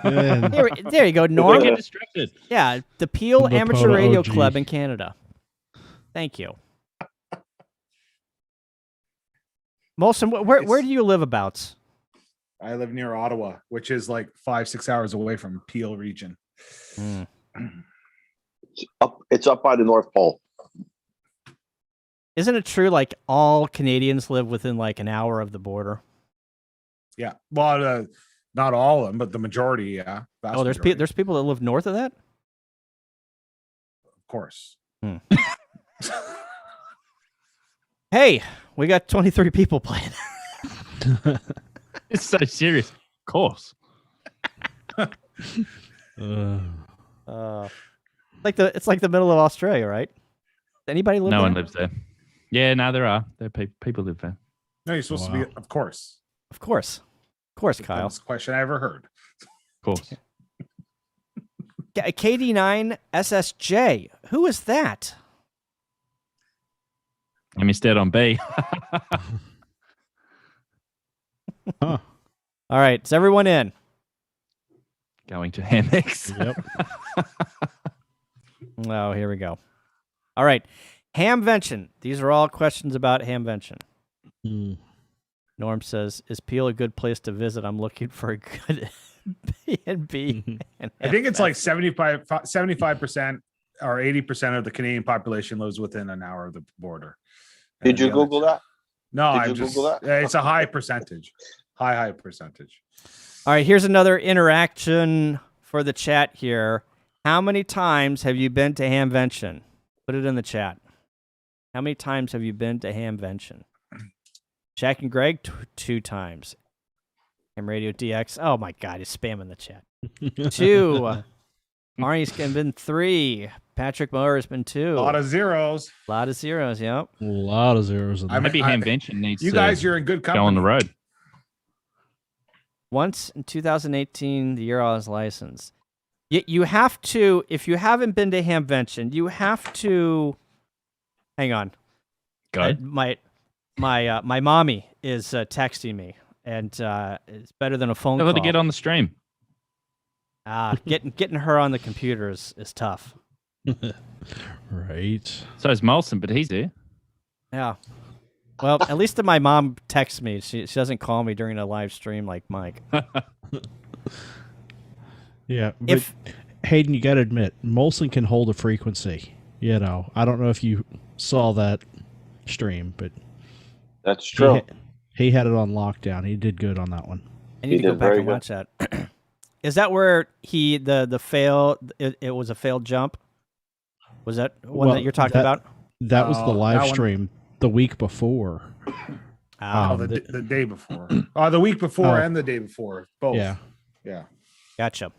There you go. There you go, Don't Norm. get distracted. Yeah, the Peel The Amateur Poda Radio OG. Club in Canada. Thank you. Molson, where do you live abouts? I live near Ottawa, which is like 5-6 hours away from Peel region. Mm. It's up by the North Pole. Isn't it true like all Canadians live within like an hour of the border? Yeah, well, not all of them, but the majority. Yeah. Vast Oh, there's majority, there's people that live north of that? of course. Hey, we got 23 people playing. It's so serious. Of course. It's like the middle of Australia, right? Anybody live No there? one lives there. Yeah, no, there are. People live there. No, you're supposed to be, of course. Of course, Kyle. Dumbest question I ever heard. Of course. KD9 SSJ. Who is that? I missed out on B. Huh. All right, is everyone in? Going to hammocks. Yep. Oh, here we go. All right, Hamvention. These are all questions about Hamvention. Hmm. Norm says, "Is Peel a good place to visit? I'm looking for a good B&B." I think it's like 75% or 80% of the Canadian population lives within an hour of the border. Did you the other- Google that? No, Did I you just. Google that? It's a high percentage. High percentage. All right, here's another interaction for the chat here. How many times have you been to Hamvention? Put it in the chat. How many times have you been to Hamvention? Jack and Greg, 2 times. Ham Radio DX. Oh my God, he's spamming the chat. 2. Arnie's been 3. Patrick Moore has been 2. A lot of zeros. zeros, yep. A lot of zeros in there. Maybe Hamvention needs You to guys, you're in good company. go on the road. Once in 2018, the year I was licensed. You have to, if you haven't been to Hamvention, you have to. Hang on. Go. My mommy is texting me, and it's better than a phone Tell call. her to get on the stream. Getting her on the computer is tough. Right. So is Molson, but he's there. Yeah. Well, at least my mom texts me. She doesn't call me during a live stream like Mike. Yeah. But Hayden, you got to admit, Molson can hold a frequency. You know, I don't know if you saw that stream, but That's true. he had it on lockdown. He did good on that one. I need He to go did back very and good. watch that. Is that where the fail? It was a failed jump. Was that one Well, that you're talking about? That was the Oh, live that one- stream the week before. Oh, the day before. Oh, the week before Oh. and the day before. Both. Yeah. Yeah. Gotcha.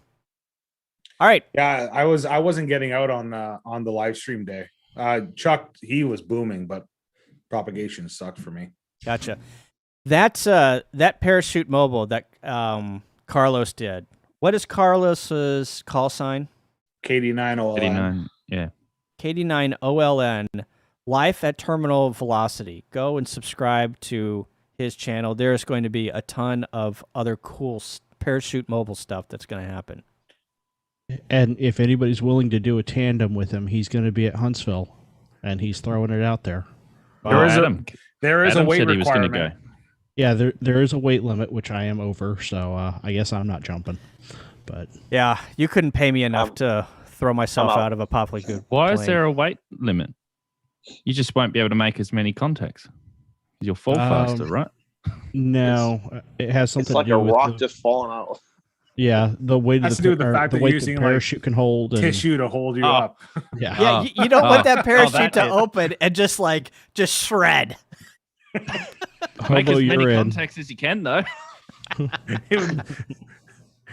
All right. Yeah, I wasn't getting out on the live stream day. Chuck, he was booming, but propagation sucked for me. Gotcha. That's that parachute mobile that Carlos did. What is Carlos's call sign? KD9 89. Yeah. KD9OLN, Life at Terminal Velocity. Go and subscribe to his channel. There's going to be a ton of other cool parachute mobile stuff that's going to happen. And if anybody's willing to do a tandem with him, he's going to be at Huntsville, and he's throwing it out there. There is Adam, there is Adam a weight said he was going to requirement. go. Yeah, there is a weight limit, which I am over, so I guess I'm not jumping. But Yeah, you couldn't pay me enough to throw myself I'm out. out of a Poplar Good Why is plane. there a weight limit? You just won't be able to make as many contacts. You'll fall faster, right? no, it has something It's like to do a with rock the, just falling out. yeah, the weight Has of to the, do with the fact the that weight you're the using, like, parachute can hold. And, Tissue to hold you Oh. up. Yeah, Yeah, you don't want that parachute that to is- open and just shred. Make Hobo, as many you're in. contacts as you can, though.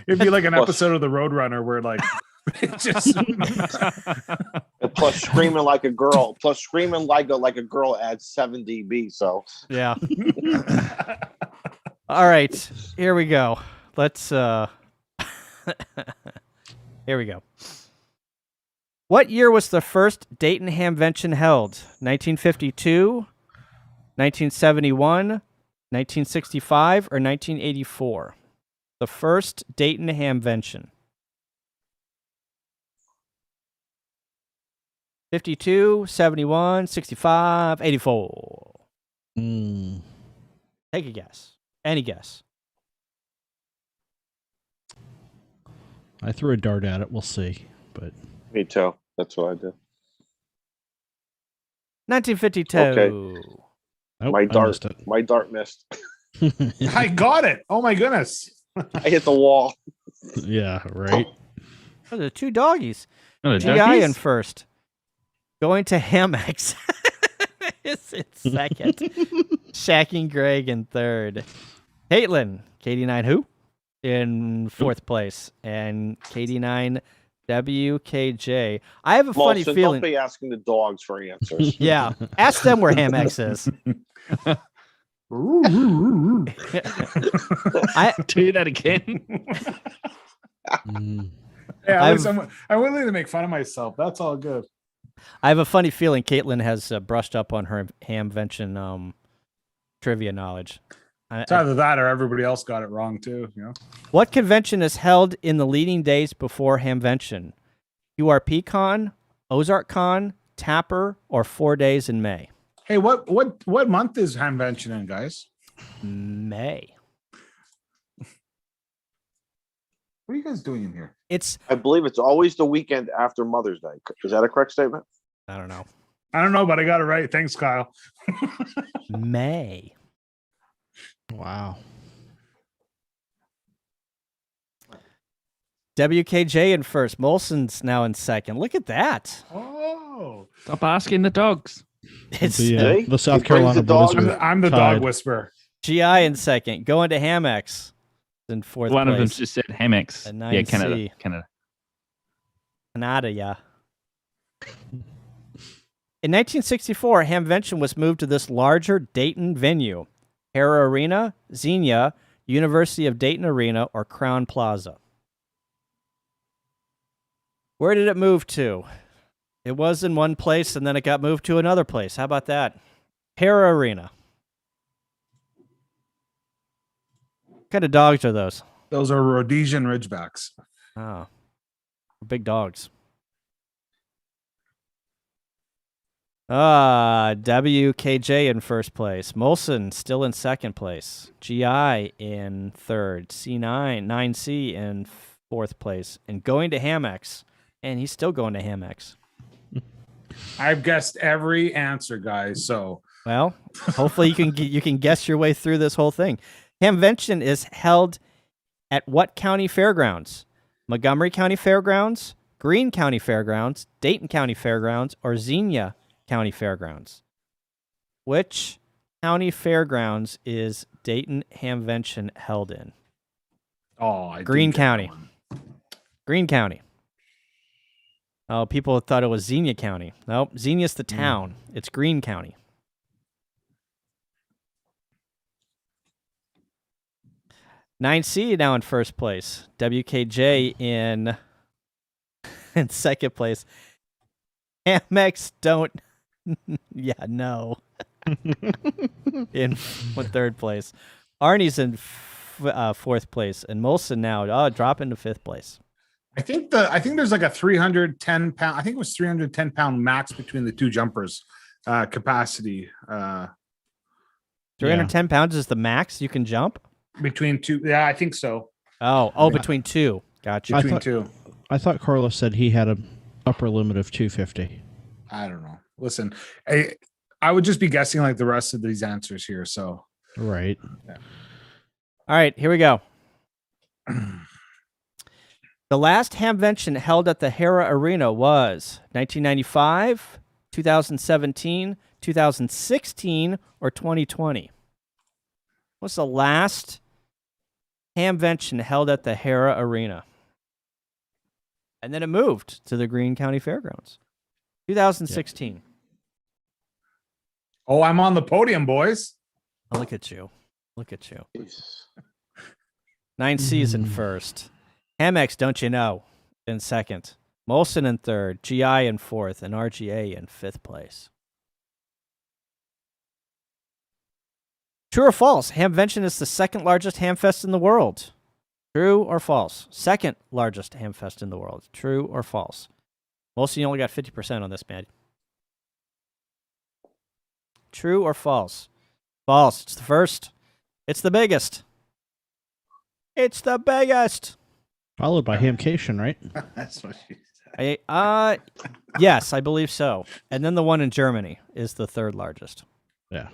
It'd be like an Plus- episode of the Roadrunner where like it just And plus screaming like a girl. Plus screaming like a girl adds 7 dB. So Yeah. All right, here we go. Let's here we go. What year was the first Dayton Hamvention held? 1952, 1971, 1965, or 1984? The first Dayton Hamvention. 52, 71, 65, 84. Mm, Take a guess. Any guess. I threw a dart at it. We'll see. But me too. That's what I did. 1952. nope, My I dart. missed it. My dart missed. I got it. Oh my goodness. I hit the wall. Yeah, right. Oh, the two doggies. Oh, the GI duckies? in first. Going to Hamex. It's in second. Shacking Greg in third. Caitlin, KD9 who? In fourth place. And KD9 WKJ. I have a funny Molson, feeling. don't be asking the dogs for answers. Yeah. Ask them where Hamex is. I Do that again. Mm. Yeah, at least I've- I'm willing to make fun of myself. That's all good. I have a funny feeling Caitlin has brushed up on her Hamvention trivia knowledge. It's either that or everybody else got it wrong too. You know, What convention is held in the leading days before Hamvention? URPCon, OzarkCon, Tapper, or 4 days in May? hey, what month is Hamvention in, guys? May. What are you guys doing in here? It's, I believe it's always the weekend after Mother's Day. Is that a correct statement? I don't know, I don't know, but I got it right. Thanks, Kyle. May. Wow. WKJ in first. Molson's now in second. Look at that. Oh, Stop asking the dogs. It's The, See? the South He brings Carolina the dog- Blues I'm are the tied. dog whisperer. GI in second. Going to Hamex in fourth One of them place. just said Hamex. And Yeah, 9C. Canada. Canada, yeah. In 1964, Hamvention was moved to this larger Dayton venue. Hara Arena, Xenia, University of Dayton Arena, or Crown Plaza. Where did it move to? It was in one place and then it got moved to another place. How about that? Hara Arena. What kind of dogs are those? Those are Rhodesian Ridgebacks. Oh, big dogs. WKJ in first place. Molson still in second place. GI in third. C9, 9C in fourth place. And going to Hamex. And he's still going to Hamex. I've guessed every answer, guys. So Well, hopefully you can guess your way through this whole thing. Hamvention is held at what county fairgrounds? Montgomery County Fairgrounds, Greene County Fairgrounds, Dayton County Fairgrounds, or Xenia County Fairgrounds? Which county fairgrounds is Dayton Hamvention held in? I Greene didn't get County. that one. Greene County. Oh, people thought it was Xenia County. Nope, Xenia's the town. It's Greene County. Nine C now in first place. WKJ in second place. Amex don't. Yeah, no. In third place. Arnie's in fourth place, and Molson now drop into fifth place. I think there's like a 310 pound. I think it was 310 pound max between the two jumpers capacity. 310 pounds is the max you can jump Between two. Yeah, I think so. Oh, Yeah. between two. Gotcha. Between two. I thought Carlos said he had an upper limit of 250. I don't know. Listen, I would just be guessing like the rest of these answers here. So Right. All right, here we go. The last Hamvention held at the Hera Arena was 1995, 2017, 2016, or 2020. What's the last Hamvention held at the Hera Arena? And then it moved to the Greene County Fairgrounds. 2016. Oh, I'm on the podium, boys. Oh, look at you. Look at you. 9C's in first. Hamex, don't you know, in second. Molson in third. GI in fourth. And RGA in fifth place. True or false? Hamvention is the second largest hamfest in the world. True or false? Second largest hamfest in the world. True or false? Molson, you only got 50% on this, man. True or false? False. It's the first. It's the biggest. It's the biggest. Followed by Hamcation, right? That's what she said. Yes, I believe so. And then the one in Germany is the third largest. Yeah.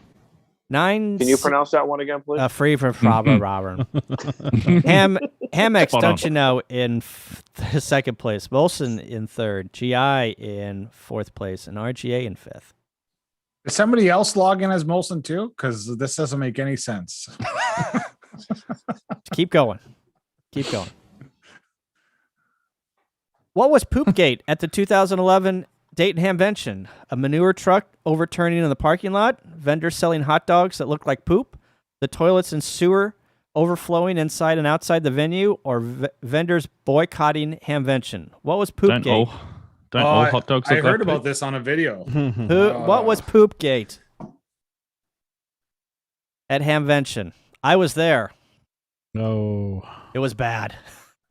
Can you pronounce that one again, please? Free for Robert. Hamex, Spot don't on. you know, in second place. Molson in third. GI in fourth place. And RGA in fifth. Did somebody else log in as Molson too? Because this doesn't make any sense. Keep going. Keep going. What was Poopgate at the 2011 Dayton Hamvention? A manure truck overturning in the parking lot? Vendors selling hot dogs that look like poop? The toilets and sewer overflowing inside and outside the venue? Or vendors boycotting Hamvention? What was Poopgate? Don't all hot dogs I look heard like about poop? this on a video. What was Poopgate at Hamvention? I was there. No. It was bad.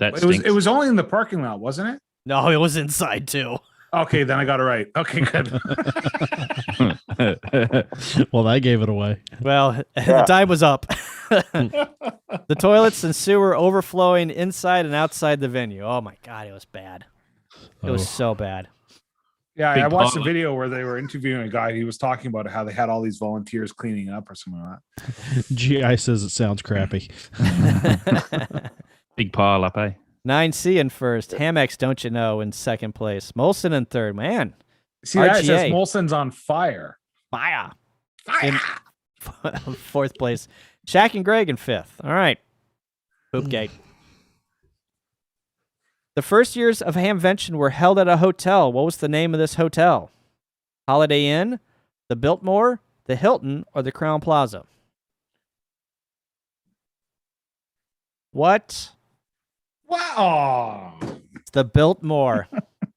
That It was only in the parking lot, wasn't it? No, it was inside too. Okay, then I got it right. Okay, good. Well, that gave it away. Well, the time was up. The toilets and sewer overflowing inside and outside the venue. Oh my God, it was bad. It was so bad. Yeah, Big I watched a pile. video where they were interviewing a guy. He was talking about how they had all these volunteers cleaning up or something like that. GI says it sounds crappy. Big pile up, eh? 9C in first. Hamex, don't you know, in second place. Molson in third. Man, See, that RGA. says Molson's on fire. fire. Fire! In fourth place. Shaq and Greg in fifth. All right. Poopgate. The first years of Hamvention were held at a hotel. What was the name of this hotel? Holiday Inn, the Biltmore, the Hilton, or the Crown Plaza? What? Wow. It's the Biltmore,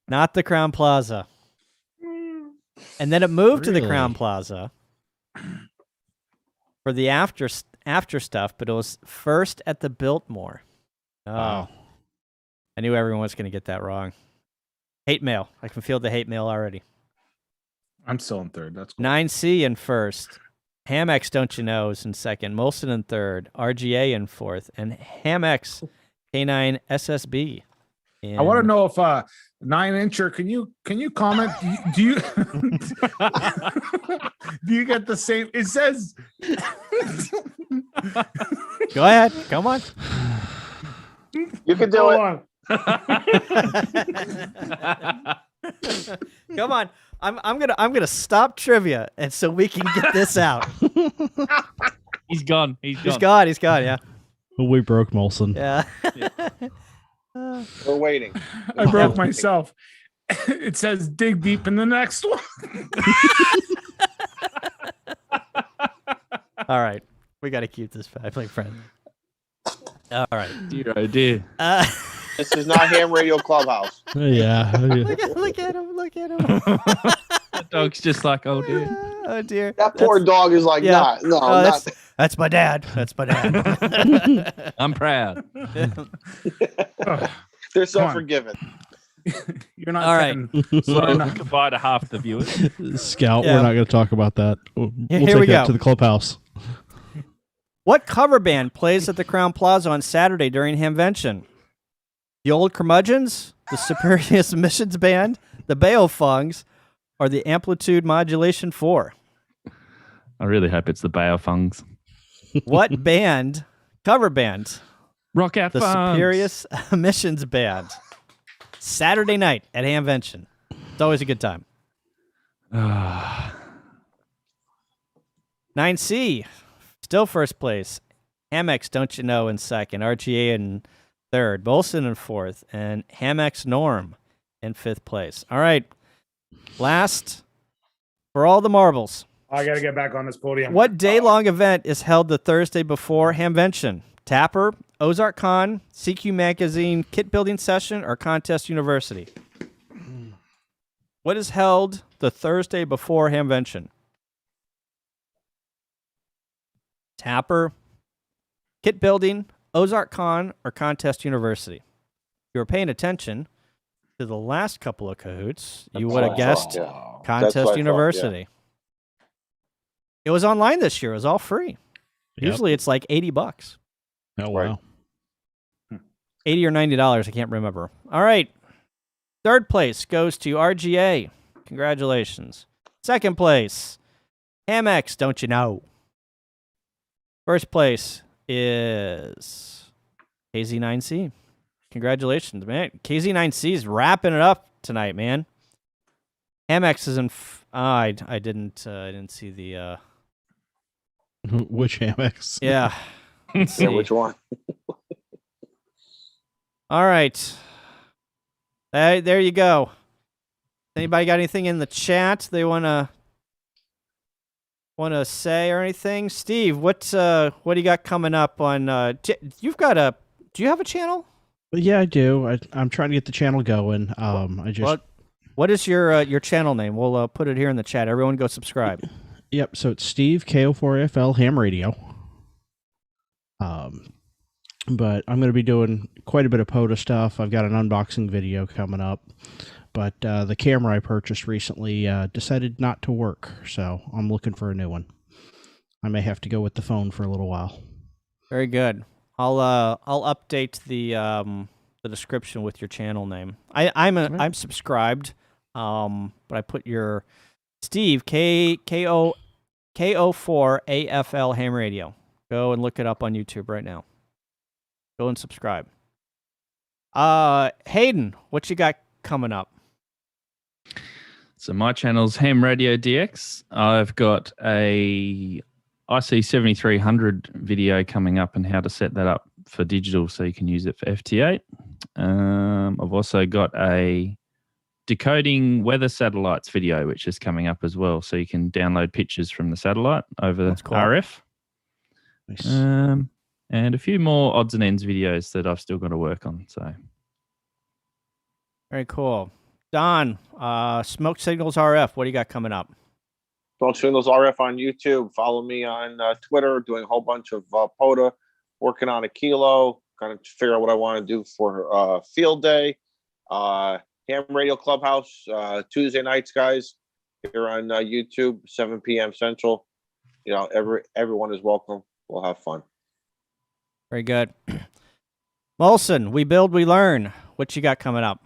not the Crown Plaza. And then it moved to the Crown Really? Plaza for the after stuff, but it was first at the Biltmore. Oh. Wow. I knew everyone was going to get that wrong. Hate mail. I can feel the hate mail already. I'm still in third. That's cool. 9C in first. Hamex, don't you know, is in second. Molson in third. RGA in fourth. And Hamex K9 SSB. I want to know if 9-incher, can you comment? Do you do you get the same? It says Go ahead. Come on. You can do hold it. on. Come on. I'm gonna stop trivia and so we can get this out. He's gone. He's He's gone. gone, yeah. We broke Molson. Yeah. We're waiting. I broke myself. It says dig deep in the next one. All right. We got to keep this family friendly. All right. Dear, oh dear. This is not Ham Radio Clubhouse. Yeah. Look at him. Look at him. The dog's just like, oh dear. Oh, dear. That poor dog is like, yeah. no, Oh, not. that's my dad. That's my dad. I'm proud. They're so Come on. forgiven. You're not All right. So goodbye to half the viewers. Scout, Yeah. we're not going to talk about that. We'll Here take we that go. to the clubhouse. What cover band plays at the Crown Plaza on Saturday during Hamvention? The Old Curmudgeons, the Superior Submissions Band, the Beofungs, or the Amplitude Modulation 4? I really hope it's the Beofungs. What band, cover band, Rock out the Fungs. Superior Submissions Band? Saturday night at Hamvention. It's always a good time. Ah, 9C, still first place. Hamex, Don't You Know, in second. RGA in third. Bolson in fourth. And Hamex Norm in fifth place. All right. Last for all the marbles. I got to get back on this podium. What day-long event is held the Thursday before Hamvention? Tapper, Ozark Con, CQ Magazine, Kit Building Session, or Contest University? What is held the Thursday before Hamvention? Tapper, Kit Building, Ozark Con, or Contest University? If you were paying attention to the last couple of Kahoots, you would have guessed Yeah. That's what I Contest thought, University. It was online this year. It was all free. Yep. Usually it's like $80. Oh, Right. wow. $80 or $90, I can't remember. All right. Third place goes to RGA. Congratulations. Second place, Hamex, Don't You Know. First place is KZ9C. Congratulations, man. KZ9C is wrapping it up tonight, man. Hamex is in. I didn't see the. Which Amex? Yeah. Let's see. Yeah, which one? All right. There you go. Anybody got anything in the chat they wanna say or anything? Steve, what do you got coming up on? Do you have a channel? Yeah, I do. I'm trying to get the channel going. What is your channel name? We'll put it here in the chat. Everyone go subscribe. Yep, so it's Steve KO4AFL Ham Radio. But I'm going to be doing quite a bit of POTA stuff. I've got an unboxing video coming up. But the camera I purchased recently decided not to work, so I'm looking for a new one. I may have to go with the phone for a little while. Very good. I'll update the description with your channel name. I'm subscribed, but I put your Steve KO4AFL Ham Radio. Go and look it up on YouTube right now. Go and subscribe. Hayden, what you got coming up? So my channel's Ham Radio DX. I've got a IC7300 video coming up and how to set that up for digital so you can use it for FT8. I've also got a decoding weather satellites video, which is coming up as well. So you can download pictures from the satellite over That's cool. RF. Nice. And a few more odds and ends videos that I've still got to work on. So Very cool. Don, Smoke Signals RF, what do you got coming up? Smoke Signals RF on YouTube. Follow me on Twitter. Doing a whole bunch of POTA. Working on a kilo. Kind of figure out what I want to do for field day. Ham Radio Clubhouse Tuesday nights, guys. Here on YouTube, 7 p.m. Central. You know, everyone is welcome. We'll have fun. Very good. Molson, we build, we learn. What you got coming up?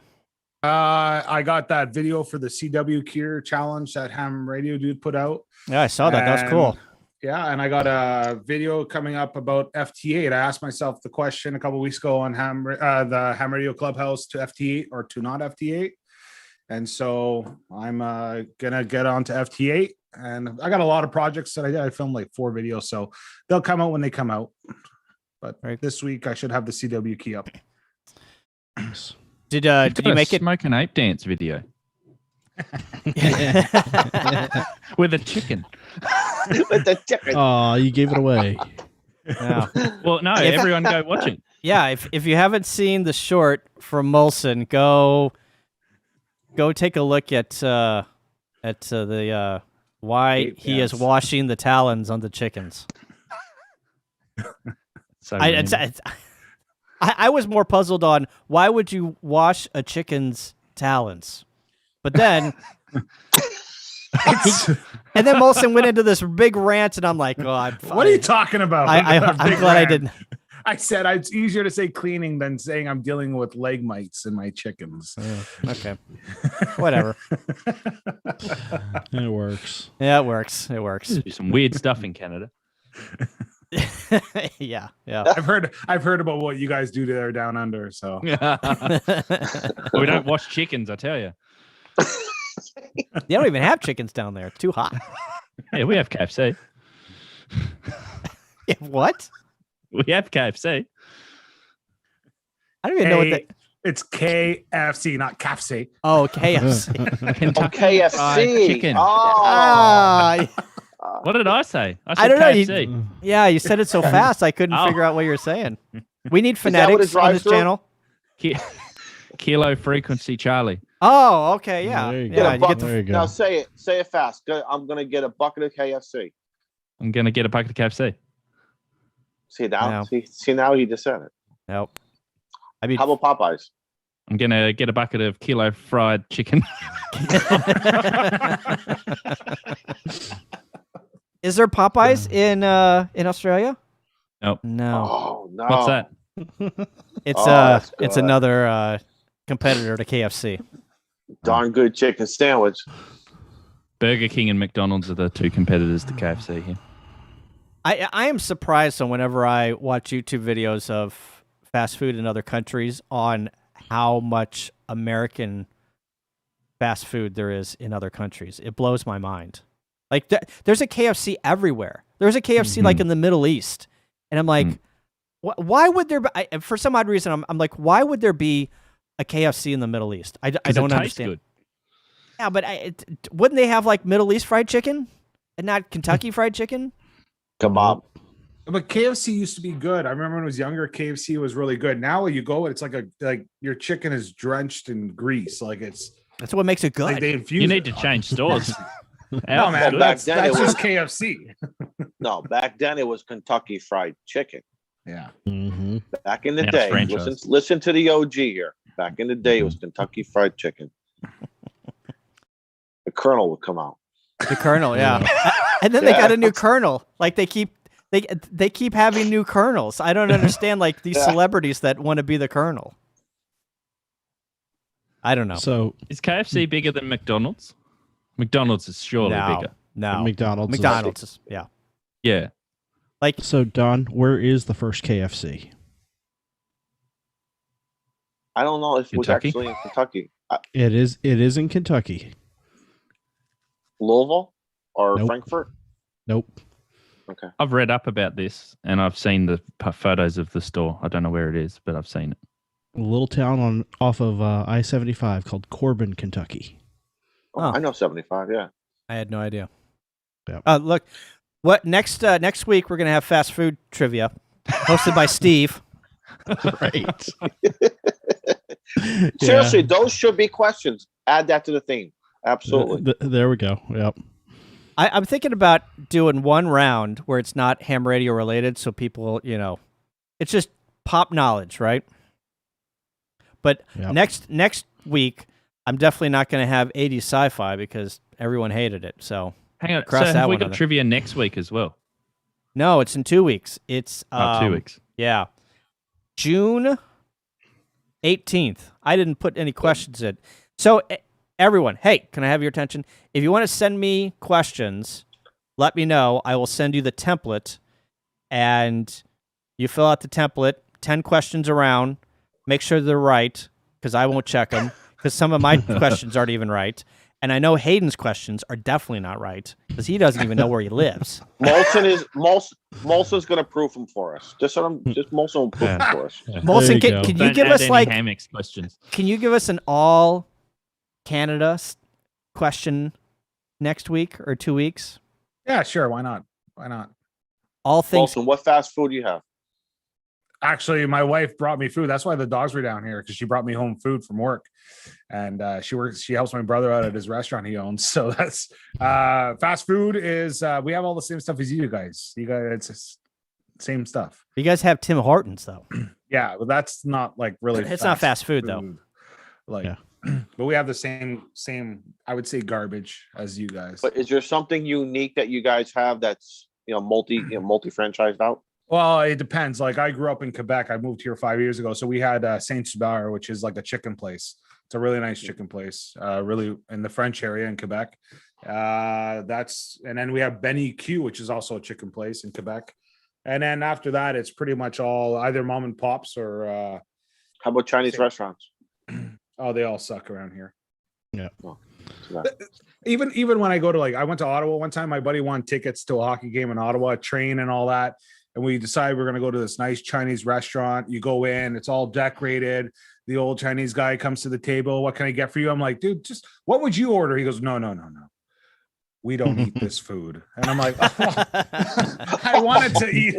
I got that video for the CW Cure challenge that Ham Radio dude put out. Yeah, I saw that. That was cool. Yeah, and I got a video coming up about FT8. I asked myself the question a couple weeks ago on the Ham Radio Clubhouse to FT8 or to not FT8. And so I'm gonna get on to FT8. And I got a lot of projects that I did. I filmed like 4 videos, so they'll come out when they come out. But this week I should have the CW key up. Did you make it? Smoke and Ape Dance video. With a chicken. With the chicken. Oh, you gave it away. Yeah. Well, no, everyone go watch it. Yeah, if you haven't seen the short from Molson, go take a look at the why Eight he is cats. washing the talons on the chickens. So I was more puzzled on why would you wash a chicken's talons, but then and then Molson went into this big rant, and I'm like, oh, I'm fine. What are you talking about? I'm Big glad I rant. didn't. I said it's easier to say cleaning than saying I'm dealing with leg mites in my chickens. Okay, whatever. It works. Yeah, it works. It works. do some weird stuff in Canada. Yeah. I've heard about what you guys do there down under. So We don't wash chickens, I tell you. They don't even have chickens down there. It's too hot. Yeah, we have KFC. What? We have KFC. I don't even know what that. it's KFC, not KFC. Oh, KFC. Kentucky Fried KFC. Chicken. Oh. What did I say? I I said don't know. KFC. Yeah, you said it so fast I couldn't Oh. figure out what you were saying. We need that what it phonetics on drives this through? channel. Kilo frequency Charlie. Oh, okay, yeah. There you go. Get Yeah, a you buck- get There you go. Now say it fast. I'm gonna get a bucket of KFC. I'm gonna get a bucket of KFC. See now? No. See now he just said it. Nope. I mean, How about Popeyes? I'm gonna get a bucket of kilo fried chicken. is there Popeyes in Australia? Nope. No. Oh no. What's that? It's Oh, that's it's good. another competitor to KFC. Darn good chicken sandwich. Burger King and McDonald's are the two competitors to KFC here. I am surprised on whenever I watch YouTube videos of fast food in other countries on how much American fast food there is in other countries. It blows my mind. Like there's a KFC everywhere. There's a KFC like in the Middle East, and I'm like, why would there? For some odd reason, I'm like, why would there be a KFC in the Middle East? I don't understand. Good. Yeah, but wouldn't they have like Middle East fried chicken and not Kentucky fried chicken? Kebab. But KFC used to be good. I remember when I was younger, KFC was really good. Now when you go, it's like your chicken is drenched in grease. Like That's what makes it good. like they infuse. You it. need to change stores. No, man, Well, back that's then it just KFC. No, back then it was Kentucky Fried Chicken. Yeah. Mm-hmm. Back in the Now it's day, franchise. listen to the OG here. Back in the day, it was Kentucky Fried Chicken. The Colonel would come out. The Colonel, yeah. And then they got a new Colonel. Like they keep having new Colonels. I don't understand like these Yeah. celebrities that want to be the Colonel. I don't know. So Is KFC bigger than McDonald's? McDonald's is surely no, bigger. no. McDonald's. McDonald's is, yeah. Yeah. Like So Don, where is the first KFC? I don't know if it was Kentucky? actually in Kentucky. It is in Kentucky. Louisville or Nope. Frankfurt? Nope. Okay. I've read up about this and I've seen the photos of the store. I don't know where it is, but I've seen it. A little town off of I-75 called Corbin, Kentucky. Oh, Oh. I know 75, yeah. I had no idea. Yep. Look, what next week we're gonna have fast food trivia, hosted by Steve. Right. Seriously, those should be questions. Add that to the theme. Absolutely. There we go. Yep. I'm thinking about doing one round where it's not ham radio related, so people, it's just pop knowledge, right? But Yep. next week, I'm definitely not going to have 80s sci-fi because everyone hated it. So Hang on. Cross So that have we one got on there. trivia next week as well? no, it's in 2 weeks. It's 2 weeks. Yeah, June 18th. I didn't put any questions in. So everyone, hey, can I have your attention? If you want to send me questions, let me know. I will send you the template, and you fill out the template. 10 questions around. Make sure they're right, because I won't check them, because some of my questions aren't even right. And I know Hayden's questions are definitely not right, because he doesn't even know where he lives. Molson's going to prove them for us. Just Molson will prove them for us. Molson, There you can go. you Don't give add us any like Hamex questions. Can you give us an all Canada question next week or 2 weeks? Yeah, sure. Why not? Why not? All things. Wilson, what fast food do you have? Actually, my wife brought me food. That's why the dogs were down here, because she brought me home food from work, and she helps my brother out at his restaurant he owns. So that's fast food is we have all the same stuff as you guys. You guys, it's just same stuff. You guys have Tim Hortons though. Yeah, but that's not like really. It's not fast food though. Like, Yeah. but we have the same. I would say garbage as you guys. But is there something unique that you guys have that's multi franchised out? Well, it depends. Like I grew up in Quebec. I moved here 5 years ago. So we had Saint Hubert, which is like a chicken place. It's a really nice chicken place, really in the French area in Quebec. And then we have Benny Q, which is also a chicken place in Quebec. And then after that, it's pretty much all either mom and pops or. How about Chinese restaurants? Oh, they all suck around here. Yeah. Oh, Even when I go to I went to Ottawa one time, my buddy won tickets to a hockey game in Ottawa, a train and all that. And we decided we're going to go to this nice Chinese restaurant. You go in, it's all decorated. The old Chinese guy comes to the table. What can I get for you? I'm like, dude, just what would you order? He goes, no. We don't eat this food. And I'm like, oh, I wanted to eat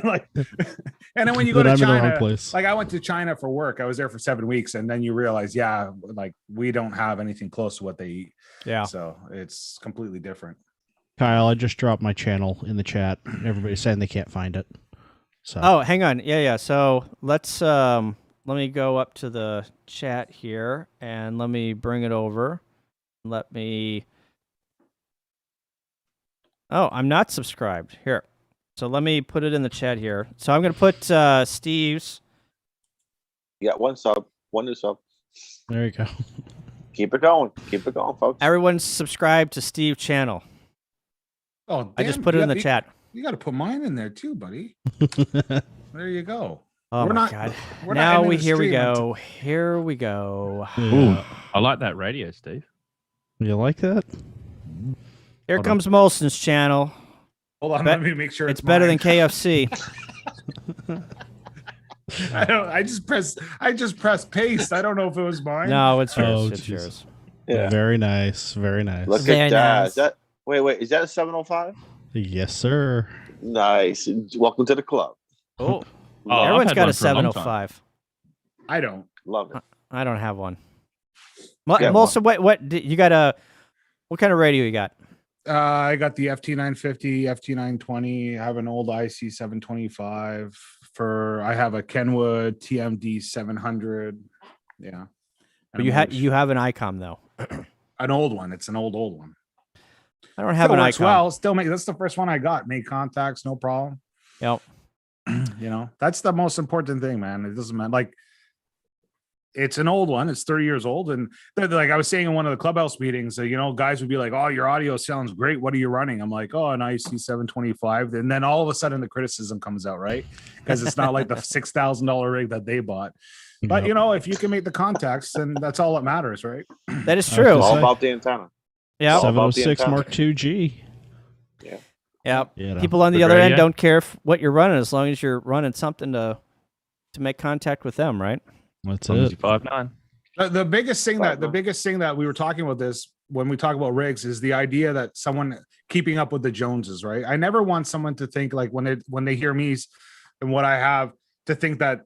and then when you go to China, I went to China for work. I was there for 7 weeks. And then you realize, we don't have anything close to what they eat. Yeah. So it's completely different. Kyle, I just dropped my channel in the chat. Everybody's saying they can't find it. So. Oh, hang on. Yeah. So let's let me go up to the chat here and let me bring it over. Oh, I'm not subscribed. Here. So let me put it in the chat here. So I'm going to put Steve's. Yeah, one new sub. There you go. Keep it going, folks. Everyone's subscribed to Steve's channel. Oh, I just put it in the chat. You got to put mine in there too, buddy. There you go. Oh my God. Here we go. Here we go. Ooh, I like that radio, Steve. You like that? Here comes Molson's channel. Hold on, let me make sure it's better than KFC. I just pressed paste. I don't know if it was mine. No, it's yours. Oh, it's yours. Yeah. Very nice. Very nice. Look at that. Nice. Wait, is that a 705? Yes, sir. Nice. Welcome to the club. Oh, everyone's got a 705. I don't. Love it. I don't have one. Molson, what you got? What kind of radio you got? I got the FT950, FT920. I have an old IC 725. I have a Kenwood TMD 700. Yeah. But you have an ICOM though. An old one. It's an old one. I don't have an ICOM. Well, that's the first one I got. Made contacts, no problem. Yep. That's the most important thing, man. It doesn't matter. It's an old one. It's 30 years old. And like I was saying in one of the clubhouse meetings, guys would be like, oh, your audio sounds great. What are you running? I'm like, oh, an IC 725. And then all of a sudden the criticism comes out, right? Because it's not like the $6,000 rig that they bought. But, if you can make the contacts, then that's all that matters, right? That is true. All about the antenna. Yeah. 706 Mark II G. Yeah. Yeah. People on the other end don't care what you're running as long as you're running something to make contact with them, right? That's it. 5.9. The biggest thing that we were talking about this when we talk about rigs is the idea that someone keeping up with the Joneses, right? I never want someone to think when they hear me and what I have to think that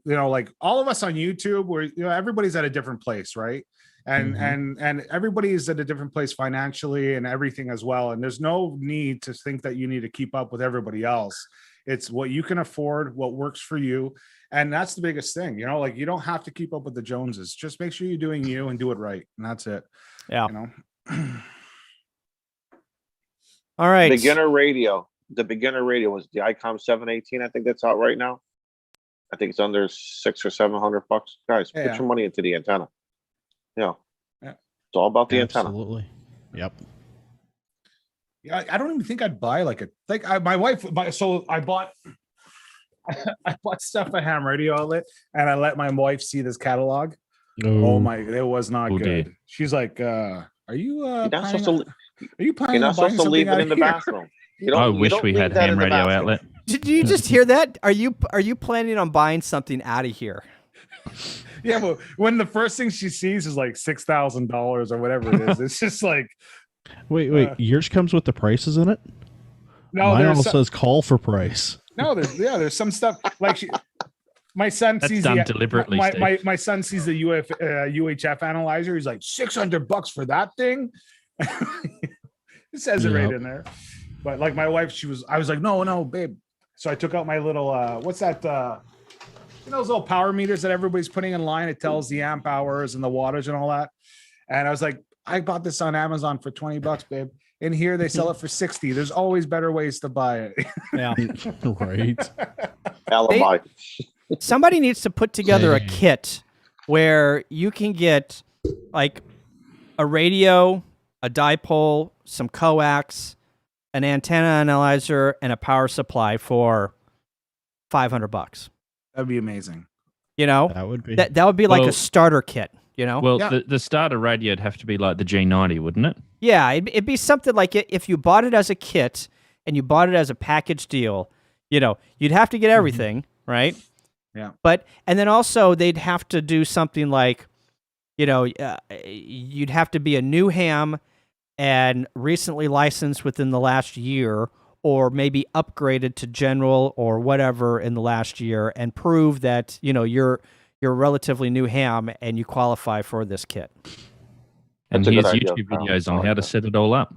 all of us on YouTube, where everybody's at a different place, right? And everybody is at a different place financially and everything as well. And there's no need to think that you need to keep up with everybody else. It's what you can afford, what works for you. And that's the biggest thing, you don't have to keep up with the Joneses. Just make sure you're doing you and do it right. And that's it. Yeah. All right. Beginner radio. The beginner radio was the ICOM 718. I think that's out right now. I think it's under $600 or $700. Guys, put your money into the antenna. Yeah. It's all about the antenna. Absolutely. Yep. Yeah, I don't even think I'd buy my wife. So I bought stuff at Ham Radio Outlet, and I let my wife see this catalog. Oh my! It was not good. Dear. She's like, "Are you? You're not supposed to leave it in the bathroom." I wish we had Ham Radio Outlet. Did you just hear that? Are you planning on buying something out of here? Yeah, but when the first thing she sees is like $6,000 or whatever it is, it's just like, Wait. Yours comes with the prices in it? No, Mine all there's says call for price. no, there's some stuff like my son That's sees done the deliberately, my, Steve. my son sees the UHF analyzer. He's like $600 for that thing. It says it right Yep. in there. But like my wife, I was like, no, babe. So I took out my little what's that? Those little power meters that everybody's putting in line. It tells the amp hours and the wattage and all that. And I was like, I bought this on Amazon for $20, babe. In here they sell it for 60. There's always better ways to buy it. Yeah. Right. Alibi. Somebody needs to put together a Dang. kit where you can get like a radio, a dipole, some coax, an antenna analyzer, and a power supply for $500. That'd be amazing. You know, That would be. that would be like Well- a starter kit. You know, Well, Yeah. the starter radio would have to be like the G90, wouldn't it? yeah, it'd be something like if you bought it as a kit and you bought it as a package deal. You know, you'd have to get everything, right? Yeah. But and then also they'd have to do something like, you know, you'd have to be a new ham and recently licensed within the last year, or maybe upgraded to general or whatever in the last year, and prove that you're a relatively new ham and you qualify for this kit. And That's a here's good idea, YouTube Kyle. videos I on like how to that. set it all up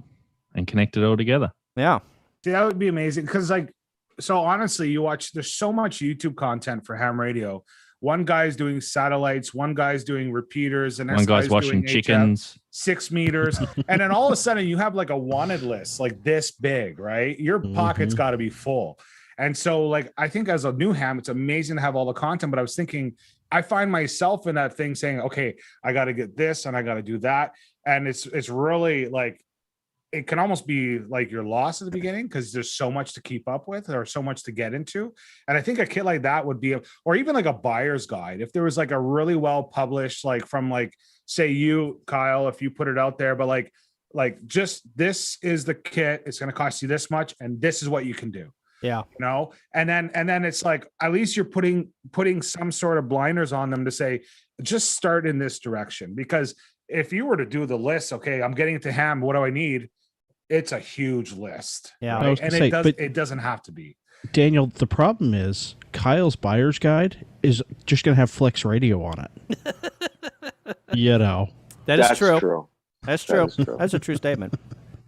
and connect it all together. Yeah. See, that would be amazing because, like, so honestly, you watch. There's so much YouTube content for ham radio. One guy's doing satellites, one guy's doing repeaters, and One guy's washing doing HF, chickens. 6 meters, and then all of a sudden you have like a wanted list like this big, right? Your pocket's Mhm. got to be full. And so, like, I think as a new ham, it's amazing to have all the content. But I was thinking, I find myself in that thing saying, okay, I got to get this and I got to do that, and it's really like, it can almost be like you're lost at the beginning because there's so much to keep up with or so much to get into. And I think a kit like that would be, or even like a buyer's guide. If there was like a really well published, like from like, say you, Kyle, if you put it out there, but like just this is the kit, it's going to cost you this much, and this is what you can do. Yeah. You know, and then it's like, at least you're putting some sort of blinders on them to say, just start in this direction. Because if you were to do the list, okay, I'm getting to ham, what do I need? It's a huge list. Yeah. Right? I was And gonna say, but- it doesn't have to be. Daniel, the problem is Kyle's buyer's guide is just going to have Flex Radio on it. You know. That's true. That That's true. is true. That's a true statement.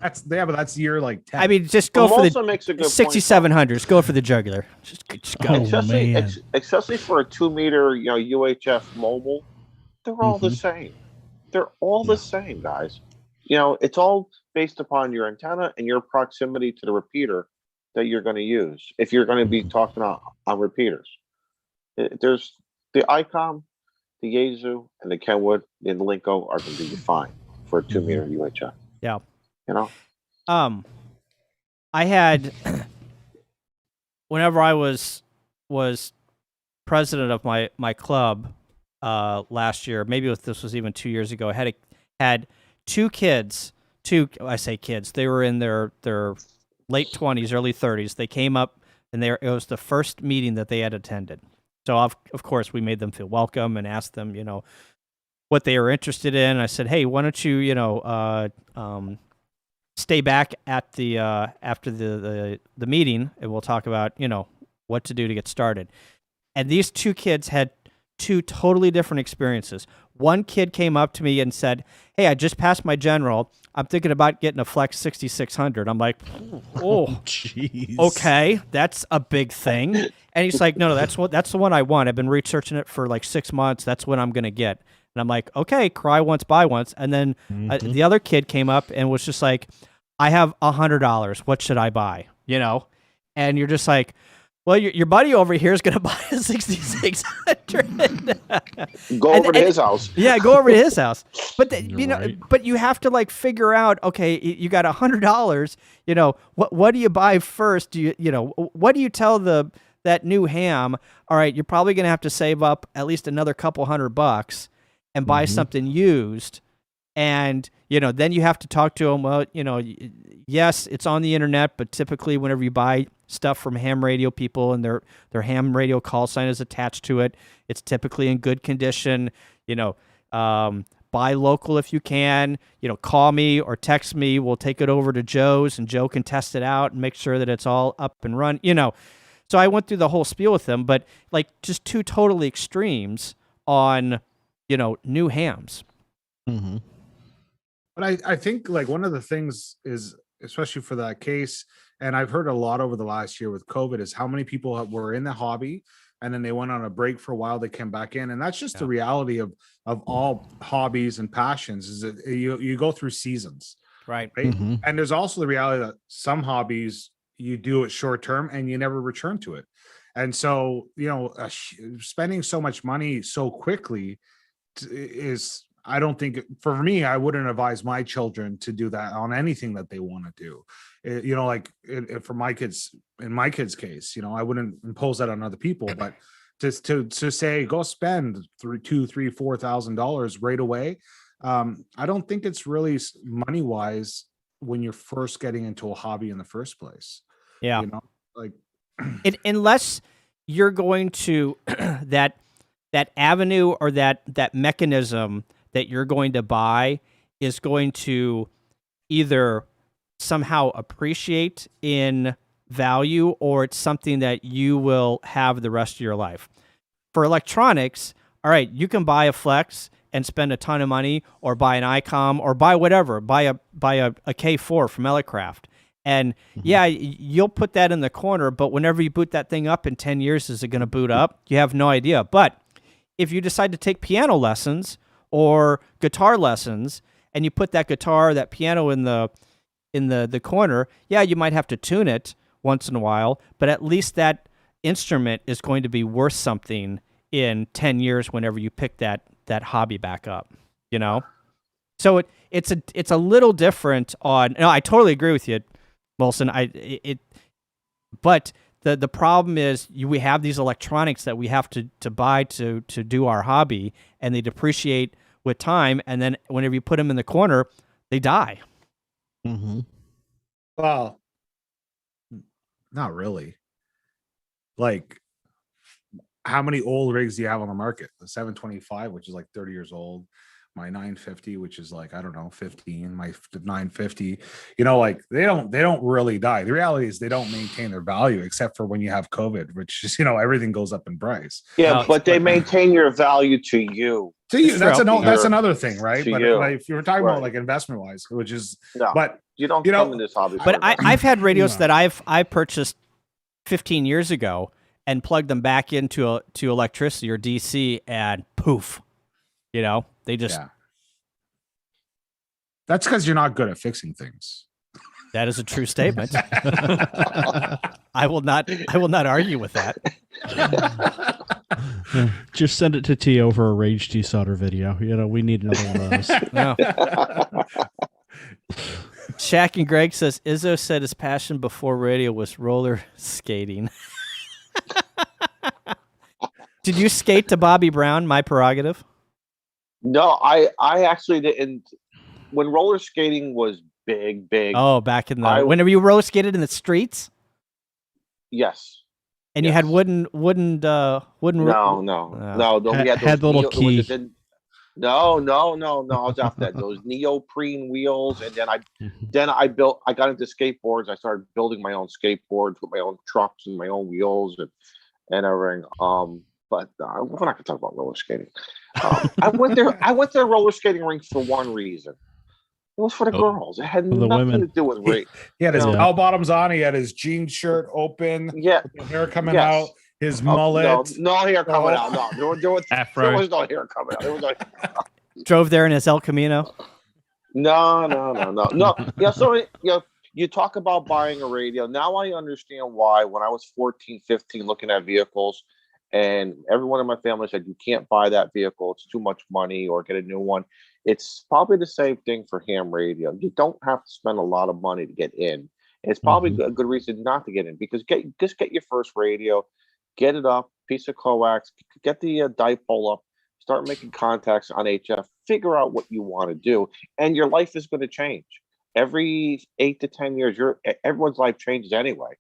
But that's year like 10. I mean, just go Well, for also the makes a good point. 6700s. Go for the jugular. Just go. Oh, especially man. especially for a 2 meter, UHF mobile, they're all the same. They're all the same, guys. It's all based upon your antenna and your proximity to the repeater that you're going to use. If you're going to be talking on repeaters, there's the ICOM, the Yaesu, and the Kenwood and the Linko are going to be fine for a 2 meter UHF. Yeah. I had whenever I was president of my club last year, maybe this was even 2 years ago. I had two kids. I say kids. They were in their late 20s, early 30s. They came up, and it was the first meeting that they had attended. So of course we made them feel welcome and asked them, what they were interested in. I said, hey, why don't you, stay back at the after the meeting, and we'll talk about what to do to get started. And these two kids had two totally different experiences. One kid came up to me and said, hey, I just passed my general. I'm thinking about getting a Flex 6600. I'm like, oh, Jeez. okay, that's a big thing. And he's like, no, that's the one I want. I've been researching it for like 6 months. That's what I'm going to get. And I'm like, okay, cry once, buy once. And then the other kid came up and was just like, I have $100. What should I buy? And you're just like, well, your buddy over here is going to buy a 6600. go over to his house. Yeah, go over to his house. But Right. but you have to like figure out. Okay, you got $100. What do you buy first? Do what do you tell that new ham? All right, you're probably going to have to save up at least another couple $100 and buy something used. And, then you have to talk to them. Well, yes, it's on the internet, but typically whenever you buy stuff from ham radio people and their ham radio call sign is attached to it, it's typically in good condition, but buy local if you can. Call me or text me. We'll take it over to Joe's, and Joe can test it out and make sure that it's all up and run. So I went through the whole spiel with them, but like just two totally extremes on, new hams. Mm-hmm. But I think like one of the things is, especially for that case, and I've heard a lot over the last year with COVID, is how many people were in the hobby and then they went on a break for a while, they came back in. And that's just the reality of all hobbies and passions, is that you go through seasons. Right. Mm-hmm. And there's also the reality that some hobbies you do it short term and you never return to it. And so, spending so much money so quickly is, I don't think, for me, I wouldn't advise my children to do that on anything that they want to do. For my kids, in my kids' case, I wouldn't impose that on other people, but just to say, go spend $2,000, $3,000, $4,000 right away. I don't think it's really money wise when you're first getting into a hobby in the first place. Yeah. Unless you're going to that avenue or that mechanism that you're going to buy is going to either somehow appreciate in value, or it's something that you will have the rest of your life. For electronics, all right, you can buy a Flex and spend a ton of money, or buy an ICOM, or buy whatever, buy a K4 from Elecraft. And yeah, you'll put that in the corner, but whenever you boot that thing up in 10 years, is it going to boot up? You have no idea. But if you decide to take piano lessons or guitar lessons, and you put that guitar, that piano in the corner, yeah, you might have to tune it once in a while, but at least that instrument is going to be worth something in 10 years whenever you pick that hobby back up, So it's a little different on. No, I totally agree with you, Molson. But the problem is we have these electronics that we have to buy to do our hobby, and they depreciate with time, and then whenever you put them in the corner, they die. Mm-hmm. Well, not really. Like, how many old rigs do you have on the market? The 725, which is like 30 years old. My 950, which is like, I don't know, 15. My 950, they don't really die. The reality is they don't maintain their value, except for when you have COVID, which is, everything goes up in price. Yeah, but they maintain your value to you. To you, that's another thing, right? But if you were talking about Right. like investment wise, which is, No, but you don't come in this hobby. But for I've had radios No. that I purchased 15 years ago and plugged them back into to electricity or DC, and poof, they just. Yeah. That's because you're not good at fixing things. That is a true statement. I will not argue with that. Yeah, just send it to T for a rage desolder video. We need another one of those. No. Shaq and Greg says Izzo said his passion before radio was roller skating. Did you skate to Bobby Brown, My Prerogative? No, I actually didn't. When roller skating was big. Oh, back in whenever you roller skated in the streets? Yes. And you had wooden. No. We had the little key. No. I was after that. Those neoprene wheels, and then I got into skateboards. I started building my own skateboards with my own trucks and my own wheels and everything. But we're not going to talk about roller skating. I went to a roller skating rink for one reason. It was for the girls. It had nothing to do with race. He had his bell bottoms on. He had his jean shirt open. Yeah, with the hair coming out. His mullet. No hair coming out. No, there was no hair coming out. There was no. Drove there in his El Camino. No. Yeah. So you talk about buying a radio. Now I understand why. When I was 14, 15, looking at vehicles, and everyone in my family said, you can't buy that vehicle. It's too much money, or get a new one. It's probably the same thing for ham radio. You don't have to spend a lot of money to get in. And it's probably a good reason not to get in, because just get your first radio, get it up, piece of coax, get the dipole up, start making contacts on HF, figure out what you want to do, and your life is going to change. Every 8 to 10 years, everyone's life changes anyway.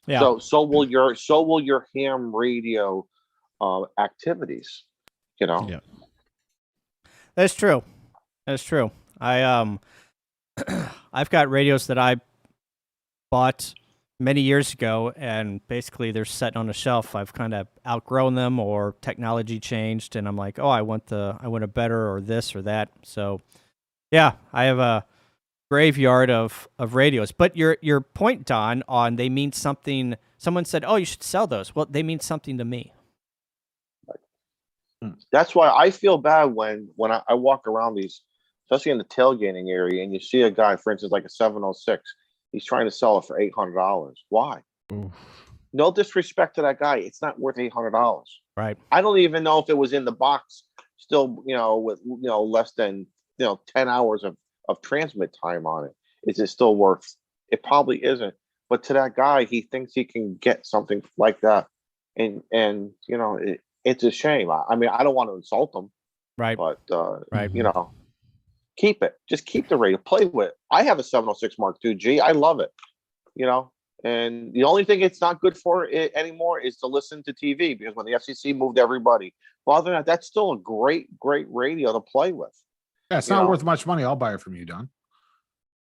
Yeah. So will your ham radio activities. Yeah. That's true. That's true. I've got radios that I bought many years ago, and basically they're sitting on a shelf. I've kind of outgrown them, or technology changed, and I'm like, oh, I want a better, or this or that. So, yeah, I have a graveyard of radios. But your point, Don, on they mean something. Someone said, oh, you should sell those. Well, they mean something to me. That's why I feel bad when I walk around these, especially in the tailgating area, and you see a guy, for instance, like a 706. He's trying to sell it for $800. Why? Oof. No disrespect to that guy. It's not worth $800. Right. I don't even know if it was in the box still, with less than 10 hours of transmit time on it. Is it still worth? It probably isn't. But to that guy, he thinks he can get something like that, and it's a shame. I mean, I don't want to insult him, Right. but Right. keep it. Just keep the radio. Play with it. I have a 706 Mark II G. I love it. And the only thing it's not good for it anymore is to listen to TV, because when the FCC moved everybody, well, other than that, that's still a great radio to play with. Yeah, it's not worth much money. I'll buy it from you, Don.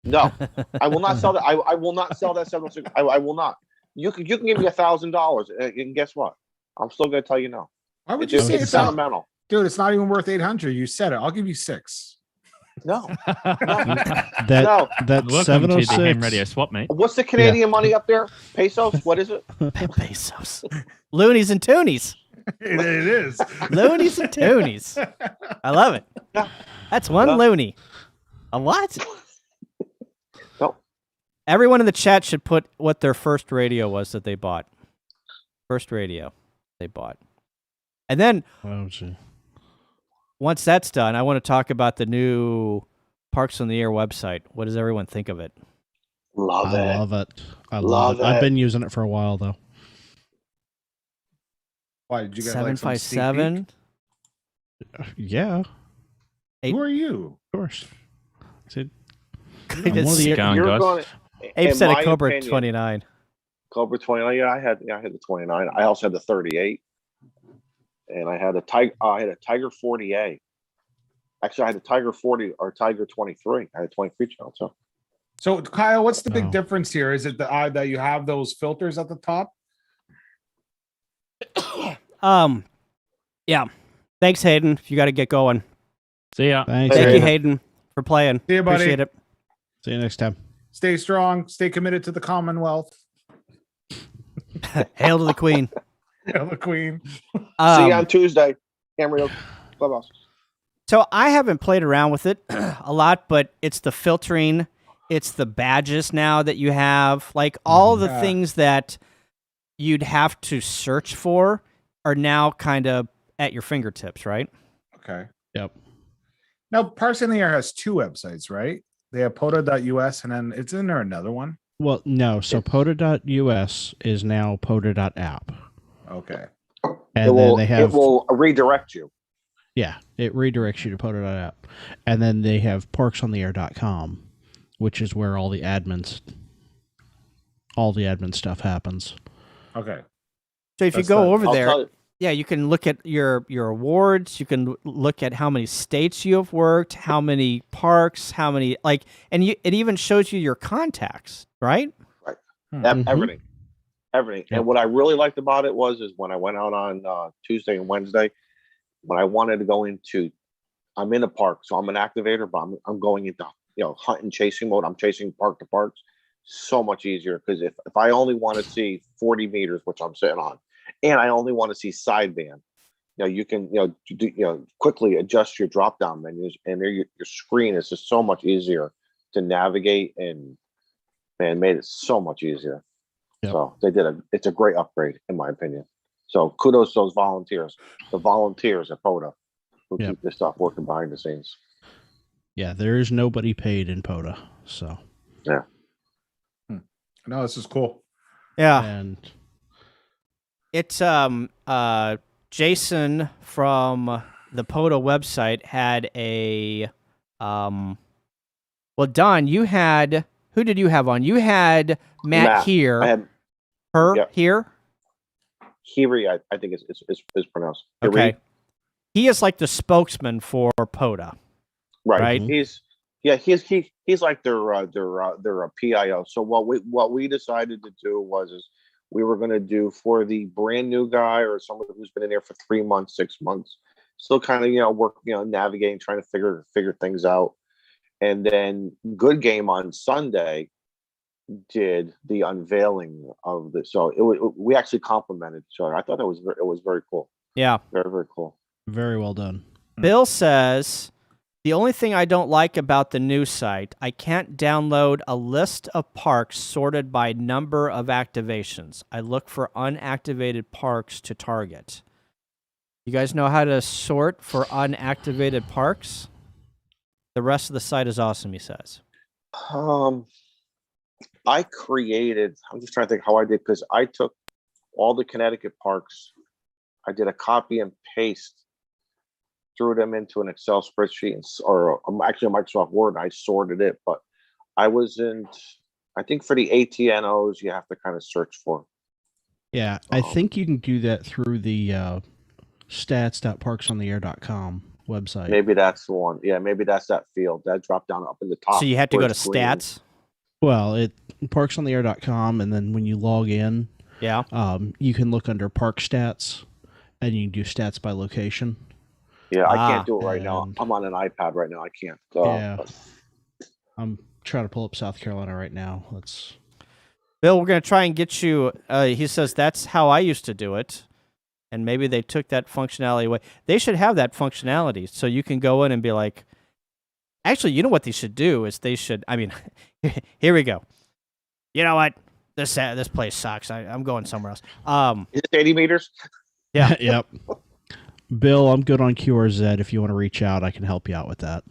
No, I will not sell that. I will not sell that 706. I will not. You can give me $1,000, and guess what? I'm still going to tell you no. Why would you say It's it's not, sentimental. dude? It's not even worth 800. You said it. I'll give you 6. No, That no. that Welcome to the Ham 706. Radio Swap Meet. What's the Canadian money up there? Pesos? What is it? Pesos. Loonies and toonies. It is. Loonies and toonies. I love it. Yeah. That's one Yeah. loony. A what? No. Everyone in the chat should put what their first radio was that they bought. First radio they bought. And then Oh, gee. once that's done, I want to talk about the new Parks on the Air website. What does everyone think of it? Love I it. love it. I Love love it. I've it. been using it for a while though. Why did you get like some sneak 757. Yeah, of peek? Who are you? course. See, I I'm one of just- the- Going, You're guys. going. Abe in said my a Cobra opinion, 29. Cobra 29. Yeah, I had the 29. I also had the 38, and I had a Tiger 40A. Actually, I had a Tiger 40 or Tiger 23. I had a 23 channel. So, Kyle, what's the big Oh. difference here? Is it that you have those filters at the top? Yeah. Thanks, Hayden. You got to get going. See ya. Thanks. Thank you, Hayden. Hayden, for playing. See you, buddy. Appreciate it. See you next time. Stay strong. Stay committed to the Commonwealth. Hail to the Queen. Hail the Queen. See you on Um, Tuesday. Hammer Clubhouse. so I haven't played around with it a lot, but it's the filtering, it's the badges now that you have, like all the Yeah. things that you'd have to search for are now kind of at your fingertips, right? Okay. Yep. Now, Parks in the Air has 2 websites, right? They have POTA.us, and then it's in there another one. Well, no. So POTA.us is now POTA.app. Okay. And then they have it will redirect you. yeah, it redirects you to POTA.app. And then they have parksontheair.com, which is where all the admin stuff happens. Okay. So if you That's go the- over I'll there, tell you. yeah, you can look at your awards. You can look at how many states you have worked, how many parks, how many and it even shows you your contacts, right? Mhm. Everything. Yep. And what I really liked about it is when I went out on Tuesday and Wednesday, when I wanted to go into, I'm in a park, so I'm an activator, but I'm going into hunt and chasing mode. I'm chasing park to parks. So much easier, because if I only want to see 40 meters, which I'm sitting on, and I only want to see sideband, you can quickly adjust your drop down menus, and there your screen is just so much easier to navigate, and man, made it so much easier. Yep. So it's a great upgrade in my opinion. So kudos to those volunteers, the volunteers at POTA who Yep. keep this stuff working behind the scenes. Yeah, there is nobody paid in POTA. So No, this is cool. Yeah. and It's Jason from the POTA website had a well, Don, you had who did you have on? You had Matt here, I had her here. Hiri, I think is pronounced. Hiri. Okay. He is like the spokesman for POTA. Right. He's like their PIO. So what we decided to do is we were going to do for the brand new guy or someone who's been in there for 3 months, 6 months, still kind of work navigating, trying to figure things out. And then Good Game on Sunday did the unveiling of the. So we actually complimented each other. I thought it was very cool. Yeah. Very, very cool. Very well done. Bill says, the only thing I don't like about the new site, I can't download a list of parks sorted by number of activations. I look for unactivated parks to target. You guys know how to sort for unactivated parks? The rest of the site is awesome, he says. I'm just trying to think how I did, because I took all the Connecticut parks, I did a copy and paste, threw them into an Excel spreadsheet or actually a Microsoft Word, and I sorted it. But I think for the ATNOs, you have to kind of search for. Yeah, I think you can do that through the stats.parksontheair.com website. Maybe that's the one. Yeah, maybe that's that field that dropped down up in the top. So you have to where go to it's green. stats? Well, parksontheair.com, and then when you log in, Yeah. you can look under park stats, and you can do stats by location. Yeah, I can't do it right now. and- I'm on an iPad right now. I can't. Yeah. I'm trying to pull up South Carolina right now. Let's. Bill, we're going to try and get you. He says that's how I used to do it. And maybe they took that functionality away. They should have that functionality so you can go in and be like, actually, you know what they should do is here we go. You know what? This place sucks. I'm going somewhere else. Is it 80 meters? Yeah. Yep. Bill, I'm good on QRZ. If you want to reach out, I can help you out with that.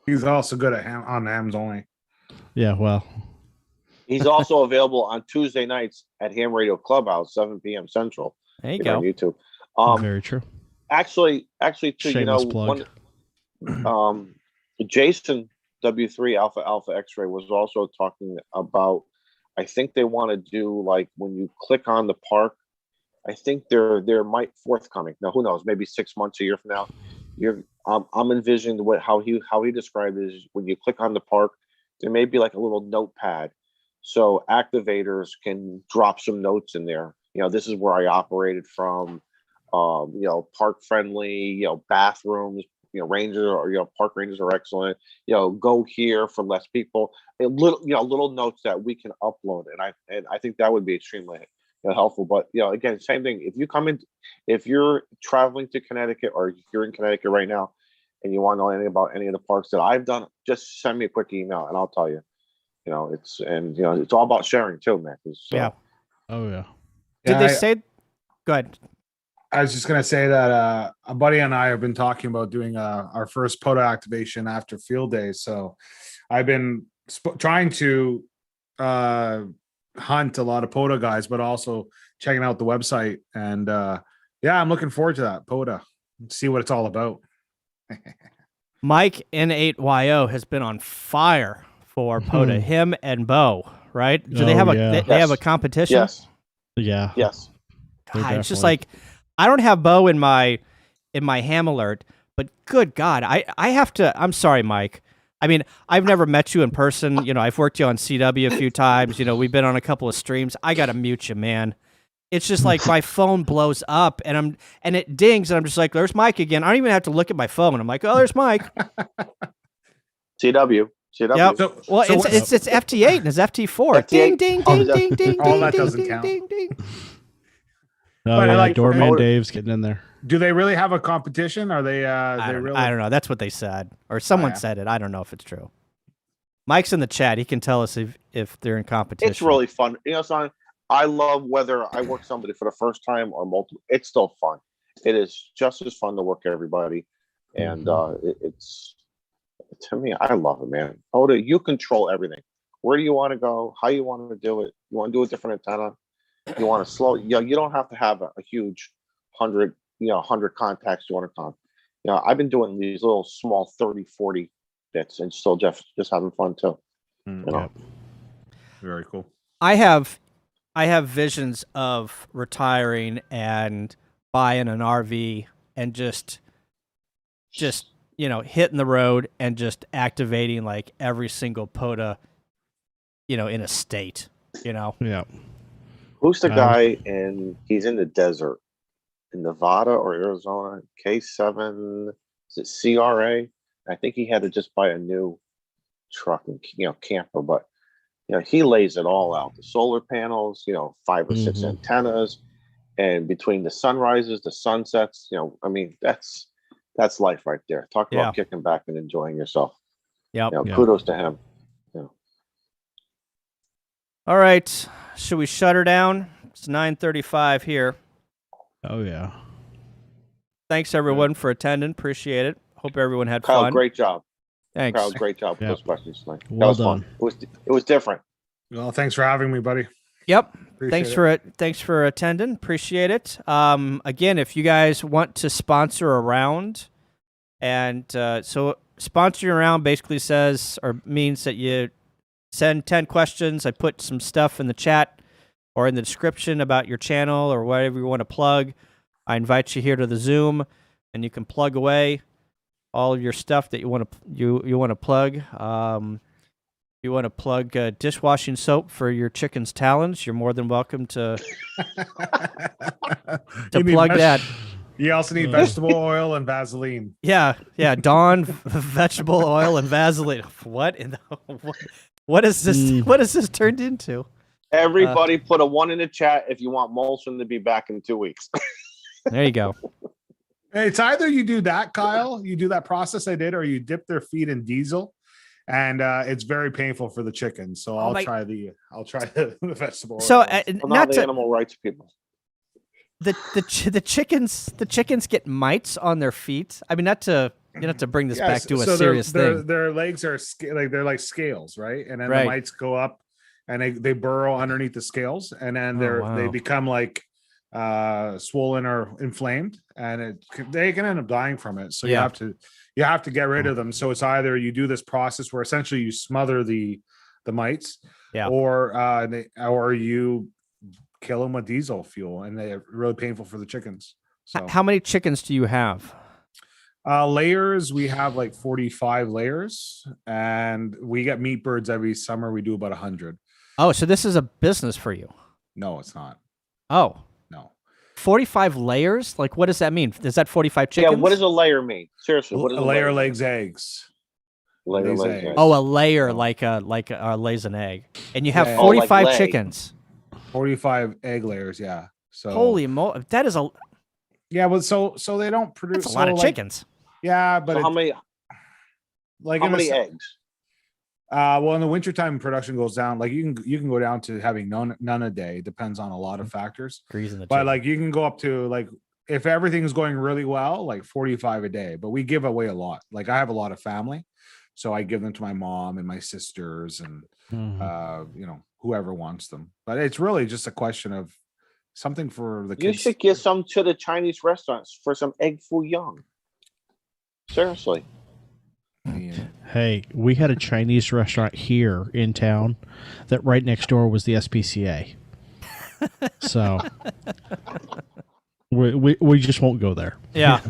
He's also good at on hams only. Yeah, well. He's also available on Tuesday nights at Ham Radio Clubhouse, 7 p.m. Central. There you on go. YouTube. Very true. Actually, too, Shameless plug. Jason W3 Alpha X-ray was also talking about. I think they want to do, like, when you click on the park. I think they're might forthcoming. Now, who knows? Maybe 6 months, a year from now. I'm envisioning how he described it is when you click on the park, there may be like a little notepad, so activators can drop some notes in there. This is where I operated from. Park friendly. Bathrooms. Rangers or park rangers are excellent. Go here for less people. Little notes that we can upload, and I think that would be extremely helpful. But again, same thing. If you're traveling to Connecticut or you're in Connecticut right now, and you want to know anything about any of the parks that I've done, just send me a quick email and I'll tell you. It's all about sharing too, man. Yeah. Oh yeah. Did they say? Go ahead. I was just gonna say that a buddy and I have been talking about doing our first POTA activation after field days. So I've been trying to hunt a lot of POTA guys, but also checking out the website. And I'm looking forward to that POTA. See what it's all about. Mike N8YO has been on fire for POTA. Him and Bo, right? Do they have they have a competition? Yes. Yeah. Yes. God, it's just like, I don't have Bo in my ham alert, but good God, I have to. I'm sorry, Mike. I mean, I've never met you in person. I've worked you on CW a few times. We've been on a couple of streams. I gotta mute you, man. It's just like my phone blows up and it dings and I'm just like, there's Mike again. I don't even have to look at my phone. I'm like, oh, there's Mike. CW. Yep. So, it's FT8 and it's FT4. Ding, ding, ding, ding, ding, Oh, ding, that ding, doesn't ding, count. ding, ding. Oh, But I yeah, like- Doorman Dave's getting in there. do they really have a competition? Are they? I really? don't know. That's what they said, or someone yeah. said it. I don't know if it's true. Mike's in the chat. He can tell us if they're in competition. It's really fun. Son, I love whether I work somebody for the first time or multiple. It's still fun. It is just as fun to work everybody, and it's to me. I love it, man. Oda, you control everything. Where do you want to go? How you want to do it? You want to do a different antenna? You want to slow? You don't have to have a huge 100 contacts you want to con. I've been doing these little small 30, 40 bits and still just having fun too. Very cool. I have visions of retiring and buying an RV and just hitting the road and just activating like every single POTA, in a state, Yeah. Who's the guy he's in the desert in Nevada or Arizona? K7, is it CRA? I think he had to just buy a new truck and camper, but he lays it all out. The solar panels, 5 or 6 antennas, and between the sunrises, the sunsets, that's life right there. Talk about kicking back and enjoying yourself. Yep. Kudos to him. All right. Should we shut her down? It's 9:35 here. Oh yeah. Thanks everyone for attending. Appreciate it. Hope everyone had Kyle, fun. great job. Thanks. Kyle, great job with those questions tonight. Well that was done. fun. It was different. Well, thanks for having me, buddy. Yep. Appreciate Thanks for attending. Appreciate it. Again, if you guys want to sponsor a round, and so sponsoring a round basically means that you send 10 questions. I put some stuff in the chat or in the description about your channel or whatever you want to plug. I invite you here to the Zoom, and you can plug away all of your stuff that you want to plug. You want to plug dishwashing soap for your chicken's talons, you're more than welcome to plug that. You also need vegetable oil and Vaseline. Yeah, Dawn vegetable oil and Vaseline. What in the what is this? What has this turned into? Everybody put a 1 in the chat if you want Molson to be back in 2 weeks. There you go. It's either you do that, Kyle, you do that process I did, or you dip their feet in diesel, and it's very painful for the chicken. So I'll try the vegetable oil. So not the animal rights people. The chickens get mites on their feet. I mean, not to bring this back to a serious thing. Their legs are they're like scales, right? And then Right. the mites go up and they burrow underneath the scales, and then they become like swollen or inflamed, and they can end up dying from it. So you have to get rid of them. So it's either you do this process where essentially you smother the mites, or you kill them with diesel fuel, and they're really painful for the chickens. So How many chickens do you have? layers, we have like 45 layers, and we get meat birds every summer. We do about 100. Oh, so this is a business for you. No, it's not. Oh, No. 45 layers? Like, what does that mean? Is that 45 chickens? Yeah, what does a layer mean? Seriously, what is A layer lays eggs. Layer lays legs. eggs. Oh, a layer like lays an egg, and you have Yeah. 45 leg. chickens. 45 egg layers, yeah. So Holy moly, that is yeah, but so they don't produce that's a lot of chickens. Yeah, but So how many eggs? Well, in the wintertime, production goes down. Like you can go down to having none a day. It depends on a lot of factors. Greasing the But chicken. like you can go up to like, if everything's going really well, like 45 a day. But we give away a lot. Like I have a lot of family, so I give them to my mom and my sisters and whoever wants them. But it's really just a question of something for the You kids. should give some to the Chinese restaurants for some egg foo young. Seriously. Yeah. Hey, we had a Chinese restaurant here in town that right next door was the SPCA. So we just won't go there. Yeah,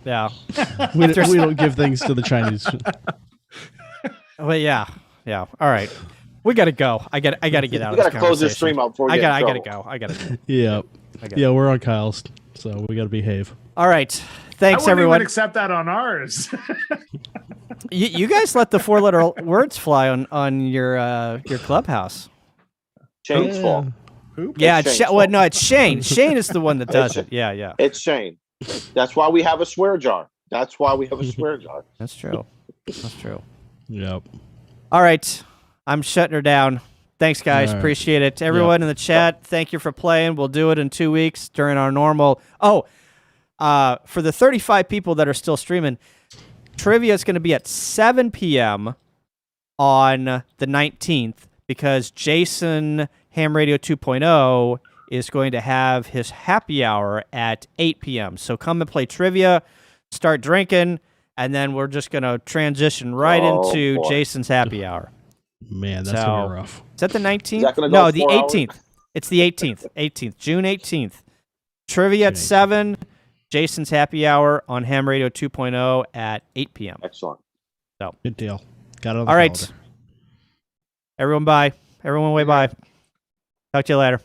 yeah. We don't give things to the Chinese. Well, yeah. All right, we gotta go. I gotta get out You of this gotta close this conversation. stream up before I you get in gotta trouble. go. I gotta. Yeah, we're on Kyle's, so we got to behave. All right. I Thanks, wouldn't everyone. even accept that on ours. You guys let the 4-letter words fly on your clubhouse. Shane's fault. Yeah, It's it's Shane's well, no, it's Shane. Shane is the one that does It's- it. Yeah. It's Shane. That's why we have a swear jar. That's true. That's true. Yep. All right. I'm shutting her down. Thanks, guys. All right. Appreciate it. Everyone in the chat, thank you for playing. We'll do it in 2 weeks during our normal. For the 35 people that are still streaming, trivia is going to be at 7 p.m. on the 19th because Jason Ham Radio 2.0 is going to have his happy hour at 8 p.m. So come and play trivia, start drinking, and then we're just going to transition right Oh, into boy. Jason's happy hour. Man, that's gonna be rough. Is that the 19th? Is that gonna go No, the 4 hours? 18th. It's the 18th. June 18th. Trivia at June 18th. 7. Jason's Happy Hour on Ham Radio 2.0 at 8 p.m. Excellent. Good deal. Got it on the All right. calendar. Everyone, bye. Everyone, way bye. Talk to you later.